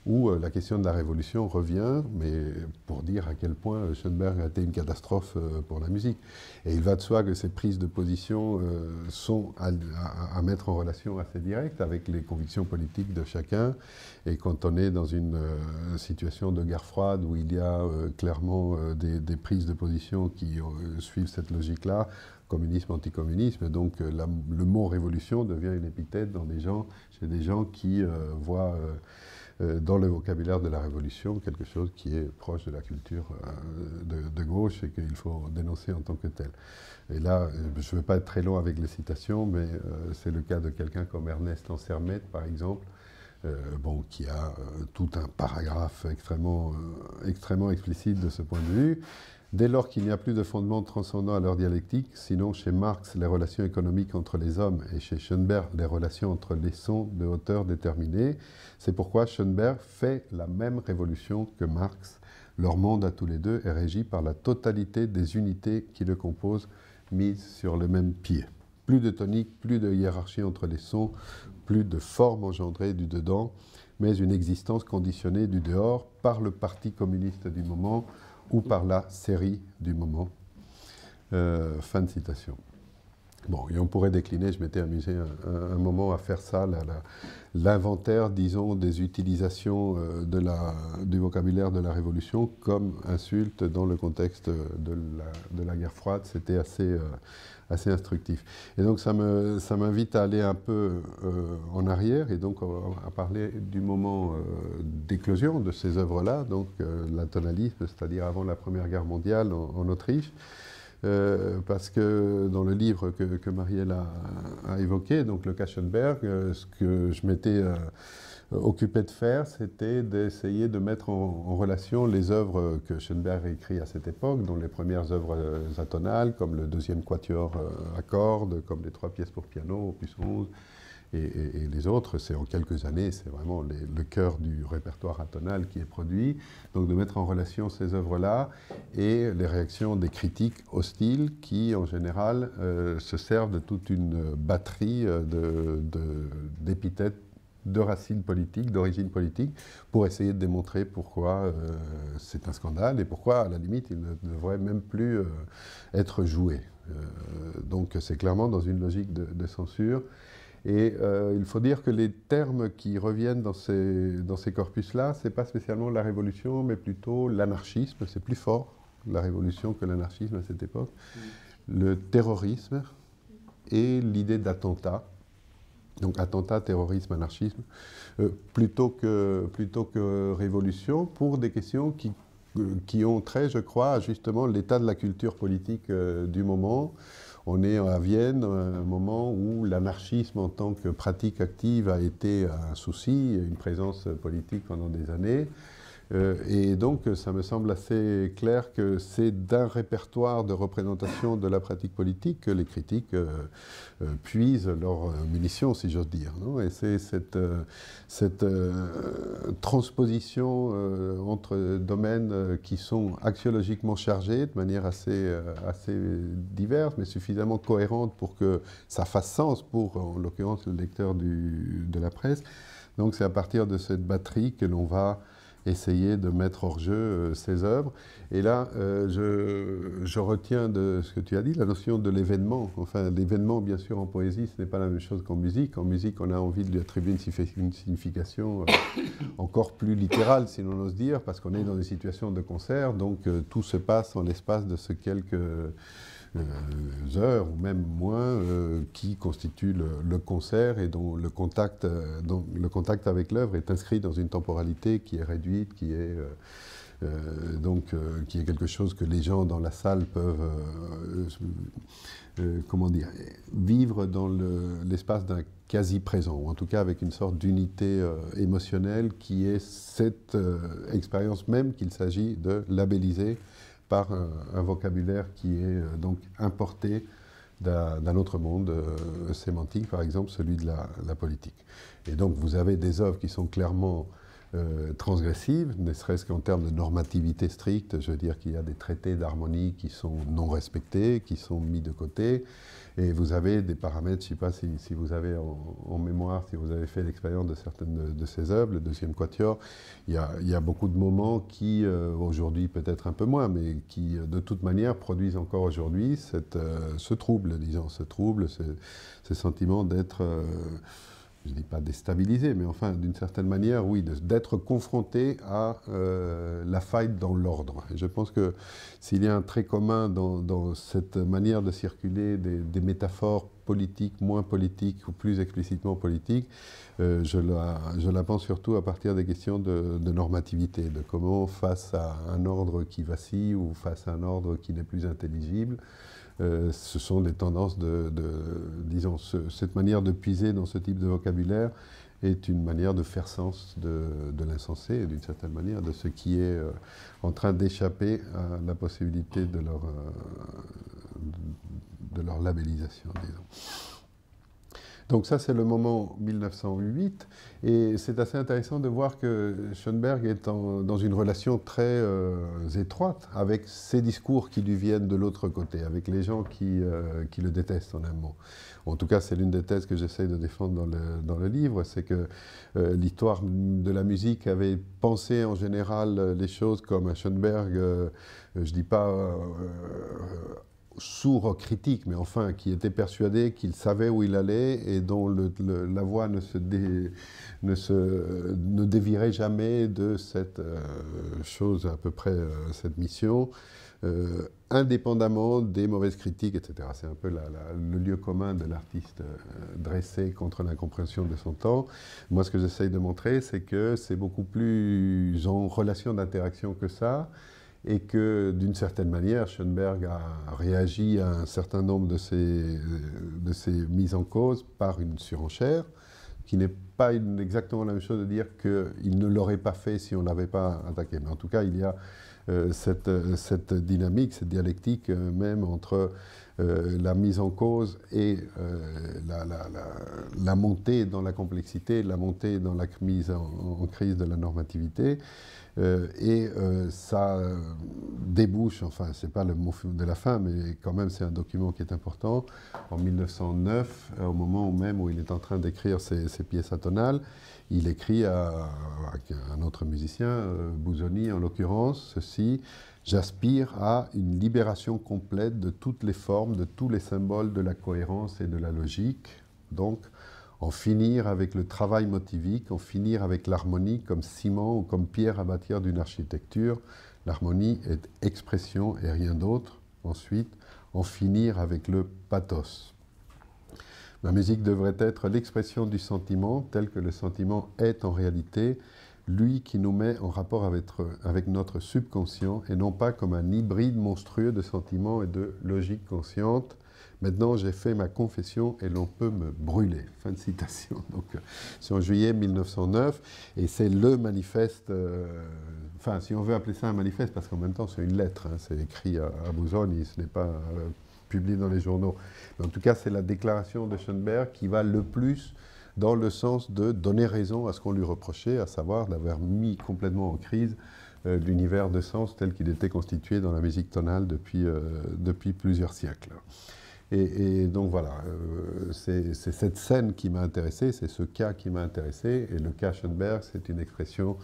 où la question de la révolution revient, mais pour dire à quel point Schoenberg a été une catastrophe pour la musique. Et il va de soi que ces prises de position sont à mettre en relation assez directe avec les convictions politiques de chacun. Et quand on est dans une situation de guerre froide où il y a clairement des prises de position qui suivent cette logique-là, communisme, anticommunisme, donc le mot révolution devient une épithète chez des gens qui voient dans le vocabulaire de la révolution quelque chose qui est proche de la culture de gauche et qu'il faut dénoncer en tant que tel. Et là, je ne vais pas être très long avec les citations, mais c'est le cas de quelqu'un comme Ernest Ansermet, par exemple, qui a tout un paragraphe extrêmement explicite de ce point de vue. Dès lors qu'il n'y a plus de fondement transcendant à leur dialectique, sinon chez Marx les relations économiques entre les hommes et chez Schoenberg les relations entre les sons de hauteur déterminée, c'est pourquoi Schoenberg fait la même révolution que Marx. Leur monde à tous les deux est régi par la totalité des unités qui le composent, mises sur le même pied. Plus de tonique, plus de hiérarchie entre les sons, plus de forme engendrée du dedans, mais une existence conditionnée du dehors par le parti communiste du moment ou par la série du moment. Fin de citation. Bon, et on pourrait décliner, je m'étais amusé un moment à faire ça, l'inventaire, disons, des utilisations du vocabulaire de la Révolution comme insulte dans le contexte de la guerre froide. C'était assez instructif. Et donc ça m'invite à aller un peu en arrière et donc à parler du moment d'éclosion de ces œuvres-là, donc l'atonalisme, c'est-à-dire avant la Première Guerre mondiale en Autriche. Parce que dans le livre que Marielle a évoqué, donc le cas Schoenberg, ce que je m'étais occupé de faire, c'était d'essayer de mettre en relation les œuvres que Schoenberg a écrites à cette époque, dont les premières œuvres atonales, comme le deuxième quatuor à cordes, comme les 3 pièces pour piano, opus 11, et les autres, c'est en quelques années, c'est vraiment le cœur du répertoire atonal qui est produit. Donc de mettre en relation ces œuvres-là et les réactions des critiques hostiles qui, en général, se servent de toute une batterie d'épithètes, de racines politiques, d'origine politique, pour essayer de démontrer pourquoi c'est un scandale et pourquoi, à la limite, il ne devrait même plus être joué. Donc c'est clairement dans une logique de censure. Et il faut dire que les termes qui reviennent dans ces corpus-là, ce n'est pas spécialement la révolution, mais plutôt l'anarchisme. C'est plus fort, la révolution, que l'anarchisme à cette époque. Le terrorisme et l'idée d'attentat. Donc attentat, terrorisme, anarchisme, plutôt que révolution, pour des questions qui ont trait, je crois, à justement l'état de la culture politique du moment. On est à Vienne, un moment où l'anarchisme en tant que pratique active a été un souci, une présence politique pendant des années. Et donc, ça me semble assez clair que c'est d'un répertoire de représentation de la pratique politique que les critiques puisent leurs munitions, si j'ose dire. Non, et c'est cette transposition entre domaines qui sont axiologiquement chargés de manière assez diverse, mais suffisamment cohérente pour que ça fasse sens pour, en l'occurrence, le lecteur de la presse. Donc, c'est à partir de cette batterie que l'on va essayer de mettre hors jeu ces œuvres. Et là, je retiens de ce que tu as dit, la notion de l'événement. Enfin, l'événement, bien sûr, en poésie, ce n'est pas la même chose qu'en musique. En musique, on a envie de lui attribuer une signification encore plus littérale, si l'on ose dire, parce qu'on est dans des situations de concert, donc tout se passe en l'espace de ce quelques heures, ou même moins, qui constituent le concert et dont le contact avec l'œuvre est inscrit dans une temporalité qui est réduite, qui est quelque chose que les gens dans la salle peuvent vivre dans l'espace d'un quasi-présent, ou en tout cas avec une sorte d'unité émotionnelle qui est cette expérience même qu'il s'agit de labelliser par un vocabulaire qui est donc importé d'un autre monde sémantique, par exemple celui de la politique. Et donc vous avez des œuvres qui sont clairement transgressives, ne serait-ce qu'en termes de normativité stricte. Je veux dire qu'il y a des traités d'harmonie qui sont non respectés, qui sont mis de côté, et vous avez des paramètres, je ne sais pas si vous avez en mémoire, si vous avez fait l'expérience de certaines de ces œuvres, le deuxième quatuor, il y a beaucoup de moments qui, aujourd'hui peut-être un peu moins, mais qui de toute manière produisent encore aujourd'hui ce trouble, disons, ce sentiment d'être... je ne dis pas déstabilisé, mais enfin, d'une certaine manière, oui, d'être confronté à la faille dans l'ordre. Et je pense que s'il y a un trait commun dans cette manière de circuler des métaphores politiques, moins politiques ou plus explicitement politiques, je la pense surtout à partir des questions de normativité, de comment, face à un ordre qui vacille ou face à un ordre qui n'est plus intelligible, ce sont des tendances disons, cette manière de puiser dans ce type de vocabulaire est une manière de faire sens de l'insensé et d'une certaine manière de ce qui est en train d'échapper à la possibilité de leur labellisation, disons. Donc ça, c'est le moment 1908, et c'est assez intéressant de voir que Schoenberg est dans une relation très étroite avec ces discours qui lui viennent de l'autre côté, avec les gens qui le détestent en un mot. En tout cas, c'est l'une des thèses que j'essaie de défendre dans le livre, c'est que l'histoire de la musique avait pensé en général les choses comme un Schoenberg, je ne dis pas... sourd critique, mais enfin qui était persuadé qu'il savait où il allait et dont la voix ne dévierait jamais de cette chose, à peu près cette mission, indépendamment des mauvaises critiques, etc. C'est un peu le lieu commun de l'artiste dressé contre l'incompréhension de son temps. Moi, ce que j'essaye de montrer, c'est que c'est beaucoup plus en relation d'interaction que ça, et que, d'une certaine manière, Schoenberg a réagi à un certain nombre de ces mises en cause par une surenchère, qui n'est pas exactement la même chose de dire qu'il ne l'aurait pas fait si on ne l'avait pas attaqué. Mais en tout cas, il y a cette dynamique, cette dialectique même entre la mise en cause et la montée dans la complexité, la montée dans la mise en crise de la normativité. Ça débouche, enfin, c'est pas le mot de la fin, mais quand même, c'est un document qui est important. En 1909, au moment même où il est en train d'écrire ses pièces atonales, il écrit à un autre musicien, Busoni en l'occurrence, ceci: j'aspire à une libération complète de toutes les formes, de tous les symboles de la cohérence et de la logique. Donc, en finir avec le travail motivique, en finir avec l'harmonie comme ciment ou comme pierre à bâtir d'une architecture. L'harmonie est expression et rien d'autre. Ensuite, en finir avec le pathos. La musique devrait être l'expression du sentiment, tel que le sentiment est en réalité, lui qui nous met en rapport avec notre subconscient, et non pas comme un hybride monstrueux de sentiments et de logique consciente. Maintenant, j'ai fait ma confession et l'on peut me brûler. Fin de citation. Donc, c'est en juillet 1909, et c'est le manifeste, enfin, si on veut appeler ça un manifeste, parce qu'en même temps, c'est une lettre, hein, c'est écrit à Busoni, ce n'est pas publié dans les journaux. Mais en tout cas, c'est la déclaration de Schoenberg qui va le plus dans le sens de donner raison à ce qu'on lui reprochait, à savoir d'avoir mis complètement en crise l'univers de sens tel qu'il était constitué dans la musique tonale depuis plusieurs siècles. Et donc voilà, c'est cette scène qui m'a intéressé, c'est ce cas qui m'a intéressé, et le cas Schoenberg, c'est une expression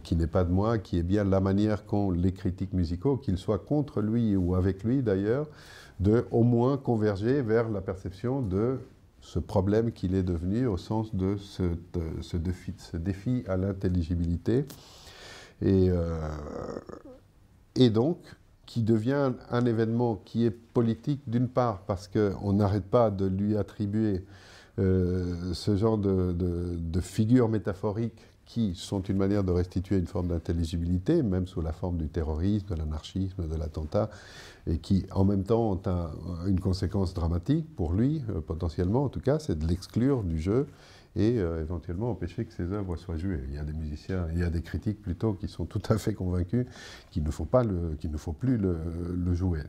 qui n'est pas de moi, qui est bien la manière qu'ont les critiques musicaux, qu'ils soient contre lui ou avec lui d'ailleurs, de au moins converger vers la perception de ce problème qu'il est devenu au sens de ce défi à l'intelligibilité. Et donc, qui devient un événement qui est politique d'une part parce qu'on n'arrête pas de lui attribuer ce genre de figures métaphoriques qui sont une manière de restituer une forme d'intelligibilité, même sous la forme du terrorisme, de l'anarchisme, de l'attentat, et qui en même temps ont une conséquence dramatique pour lui, potentiellement en tout cas, c'est de l'exclure du jeu et éventuellement empêcher que ses œuvres soient jouées. Il y a des musiciens, il y a des critiques plutôt qui sont tout à fait convaincus qu'il ne faut plus le jouer.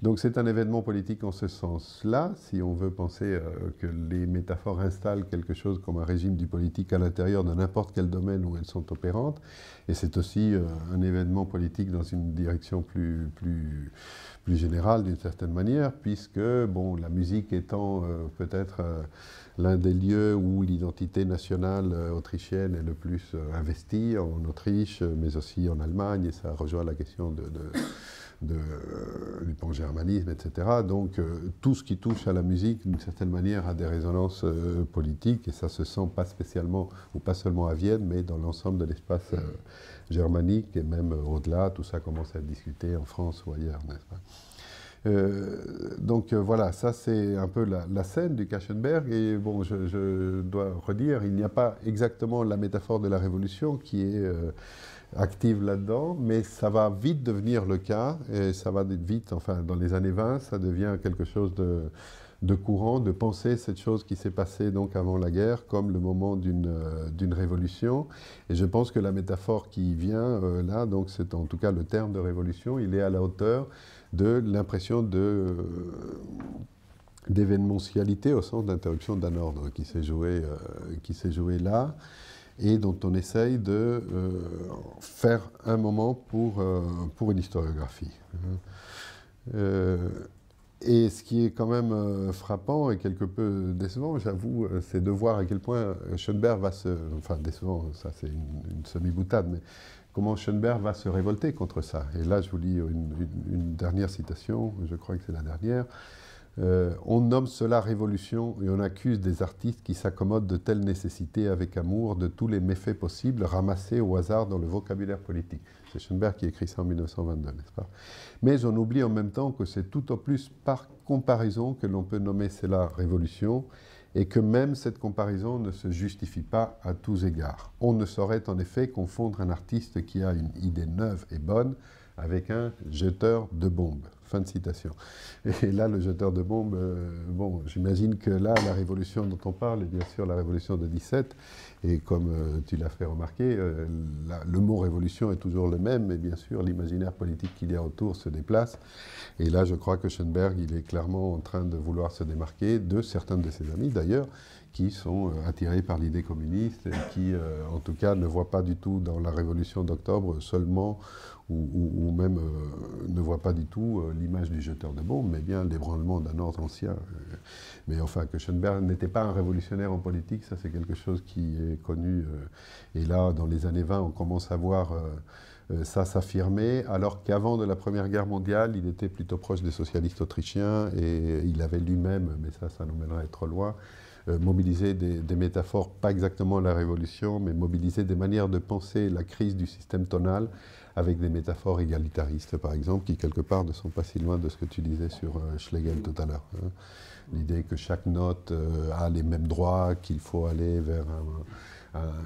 Donc c'est un événement politique en ce sens-là, si on veut penser que les métaphores installent quelque chose comme un régime du politique à l'intérieur de n'importe quel domaine où elles sont opérantes, et c'est aussi un événement politique dans une direction plus générale d'une certaine manière, puisque bon, la musique étant peut-être l'un des lieux où l'identité nationale autrichienne est le plus investie, en Autriche, mais aussi en Allemagne, et ça rejoint la question du pan-germanisme, etc. Donc tout ce qui touche à la musique, d'une certaine manière, a des résonances politiques, et ça se sent pas spécialement, ou pas seulement à Vienne, mais dans l'ensemble de l'espace germanique, et même au-delà, tout ça commence à être discuté en France ou ailleurs, n'est-ce pas ? Donc voilà, ça c'est un peu la scène du Schoenberg, et bon, je dois redire, il n'y a pas exactement la métaphore de la révolution qui est active là-dedans, mais ça va vite devenir le cas, et ça va vite, enfin dans les années 20, ça devient quelque chose de courant, de penser cette chose qui s'est passée donc avant la guerre comme le moment d'une révolution. Et je pense que la métaphore qui vient là, donc c'est en tout cas le terme de révolution, il est à la hauteur de l'impression d'événementialité au sens d'interruption d'un ordre qui s'est joué là, et dont on essaye de faire un moment pour une historiographie. Et ce qui est quand même frappant et quelque peu décevant, j'avoue, c'est de voir à quel point Schoenberg va enfin décevant, ça c'est une semi-boutade, mais comment Schoenberg va se révolter contre ça. Et là, je vous lis une dernière citation, je crois que c'est la dernière. On nomme cela révolution et on accuse des artistes qui s'accommodent de telles nécessités avec amour de tous les méfaits possibles ramassés au hasard dans le vocabulaire politique. C'est Schoenberg qui écrit ça en 1922, n'est-ce pas? Mais on oublie en même temps que c'est tout au plus par comparaison que l'on peut nommer cela révolution, et que même cette comparaison ne se justifie pas à tous égards. On ne saurait en effet confondre un artiste qui a une idée neuve et bonne avec un jeteur de bombes. Fin de citation. Et là, le jeteur de bombes, bon, j'imagine que là, la révolution dont on parle est bien sûr la révolution de 17. Et comme tu l'as fait remarquer, le mot révolution est toujours le même, mais bien sûr, l'imaginaire politique qu'il y a autour se déplace. Et là, je crois que Schoenberg, il est clairement en train de vouloir se démarquer de certains de ses amis, d'ailleurs, qui sont attirés par l'idée communiste et qui, en tout cas, ne voient pas du tout dans la révolution d'octobre seulement, ou même ne voient pas du tout l'image du jeteur de bombes, mais bien l'ébranlement d'un ordre ancien. Mais enfin, que Schoenberg n'était pas un révolutionnaire en politique, ça c'est quelque chose qui est connu. Et là, dans les années 20, on commence à voir ça s'affirmer, alors qu'avant de la Première Guerre mondiale, il était plutôt proche des socialistes autrichiens et il avait lui-même, mais ça nous mènerait trop loin, mobiliser des métaphores, pas exactement la révolution, mais mobiliser des manières de penser la crise du système tonal avec des métaphores égalitaristes, par exemple, qui quelque part ne sont pas si loin de ce que tu disais sur Schlegel tout à l'heure. Hein. L'idée que chaque note a les mêmes droits, qu'il faut aller vers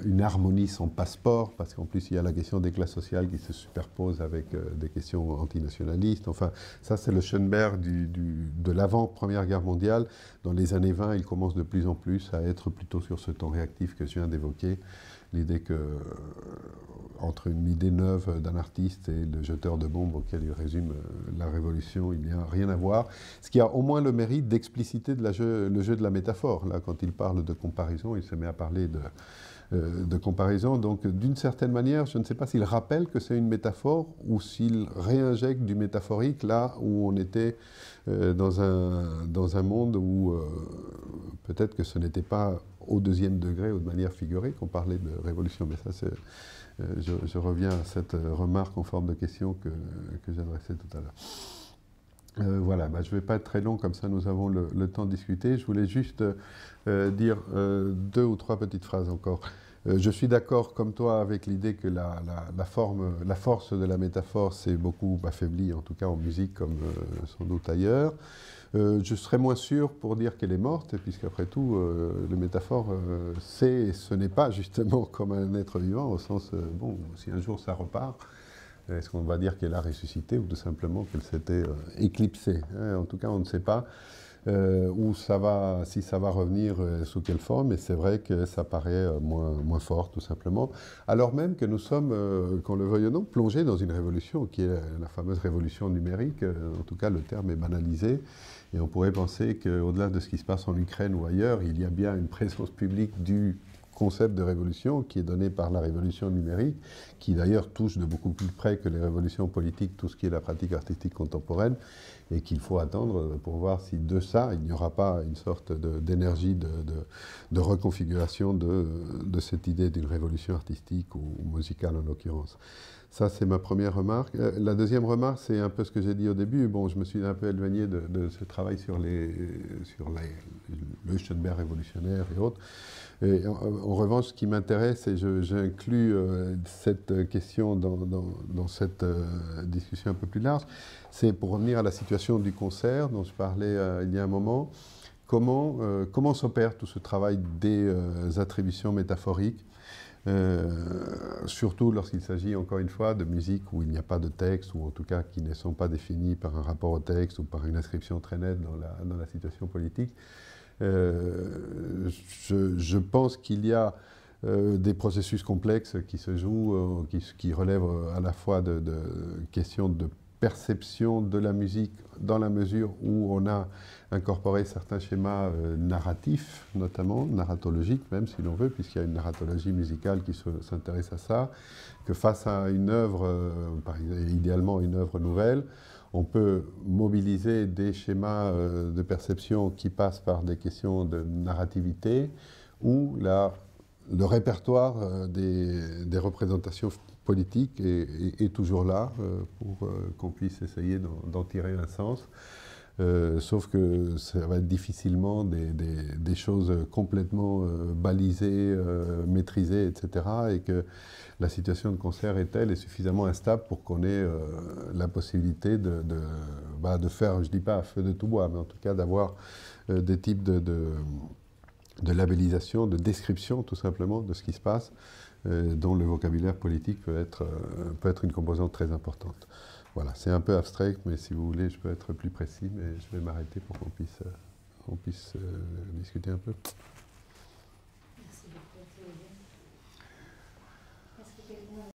une harmonie sans passeport, parce qu'en plus il y a la question des classes sociales qui se superpose avec des questions antinationalistes. Enfin, ça c'est le Schoenberg de l'avant-Première Guerre mondiale. Dans les années 20, il commence de plus en plus à être plutôt sur ce ton réactif que je viens d'évoquer. L'idée que, entre une idée neuve d'un artiste et le jeteur de bombes auquel il résume la révolution, il n'y a rien à voir. Ce qui a au moins le mérite d'expliciter le jeu de la métaphore. Là, quand il parle de comparaison, il se met à parler de comparaison. Donc, d'une certaine manière, je ne sais pas s'il rappelle que c'est une métaphore ou s'il réinjecte du métaphorique là où on était dans un monde où peut-être que ce n'était pas au deuxième degré ou de manière figurée qu'on parlait de révolution. Mais ça, je reviens à cette remarque en forme de question que j'adressais tout à l'heure. Voilà, je ne vais pas être très long, comme ça nous avons le temps de discuter. Je voulais juste dire 2 ou 3 petites phrases encore. Je suis d'accord, comme toi, avec l'idée que la force de la métaphore s'est beaucoup affaiblie, en tout cas en musique comme sans doute ailleurs. Je serais moins sûr pour dire qu'elle est morte, puisqu'après tout, le métaphore, ce n'est pas justement comme un être vivant, au sens, bon, si un jour ça repart, est-ce qu'on va dire qu'elle a ressuscité ou tout simplement qu'elle s'était éclipsée, hein? En tout cas, on ne sait pas. Si ça va revenir, sous quelle forme, et c'est vrai que ça paraît moins fort, tout simplement. Alors même que nous sommes, qu'on le veuille ou non, plongés dans une révolution, qui est la fameuse révolution numérique. En tout cas, le terme est banalisé, et on pourrait penser qu'au-delà de ce qui se passe en Ukraine ou ailleurs, il y a bien une présence publique du concept de révolution qui est donné par la révolution numérique, qui d'ailleurs touche de beaucoup plus près que les révolutions politiques tout ce qui est la pratique artistique contemporaine, et qu'il faut attendre pour voir si de ça, il n'y aura pas une sorte d'énergie de reconfiguration de cette idée d'une révolution artistique ou musicale en l'occurrence. Ça, c'est ma première remarque. La deuxième remarque, c'est un peu ce que j'ai dit au début. Bon, je me suis un peu éloigné de ce travail sur le Schoenberg révolutionnaire et autres. Et en revanche, ce qui m'intéresse, et j'inclus cette question dans cette discussion un peu plus large, c'est pour revenir à la situation du concert dont je parlais il y a un moment, comment s'opère tout ce travail des attributions métaphoriques, surtout lorsqu'il s'agit, encore une fois, de musique où il n'y a pas de texte, ou en tout cas qui ne sont pas définis par un rapport au texte ou par une inscription très nette dans la situation politique. Je pense qu'il y a des processus complexes qui se jouent, qui relèvent à la fois de questions de perception de la musique dans la mesure où on a incorporé certains schémas narratifs, notamment narratologiques même si l'on veut, puisqu'il y a une narratologie musicale qui s'intéresse à ça, que face à une œuvre, idéalement une œuvre nouvelle, on peut mobiliser des schémas de perception qui passent par des questions de narrativité, où le répertoire des représentations politiques est toujours là pour qu'on puisse essayer d'en tirer un sens. Sauf que ça va être difficilement des choses complètement balisées, maîtrisées, etc. Et que la situation de concert est telle et suffisamment instable pour qu'on ait la possibilité de faire, je ne dis pas à feu de tout bois, mais en tout cas d'avoir des types de labellisation, de description tout simplement de ce qui se passe, dont le vocabulaire politique peut être une composante très importante. Voilà, c'est un peu abstrait, mais si vous voulez, je peux être plus précis, mais je vais m'arrêter pour qu'on puisse discuter un peu.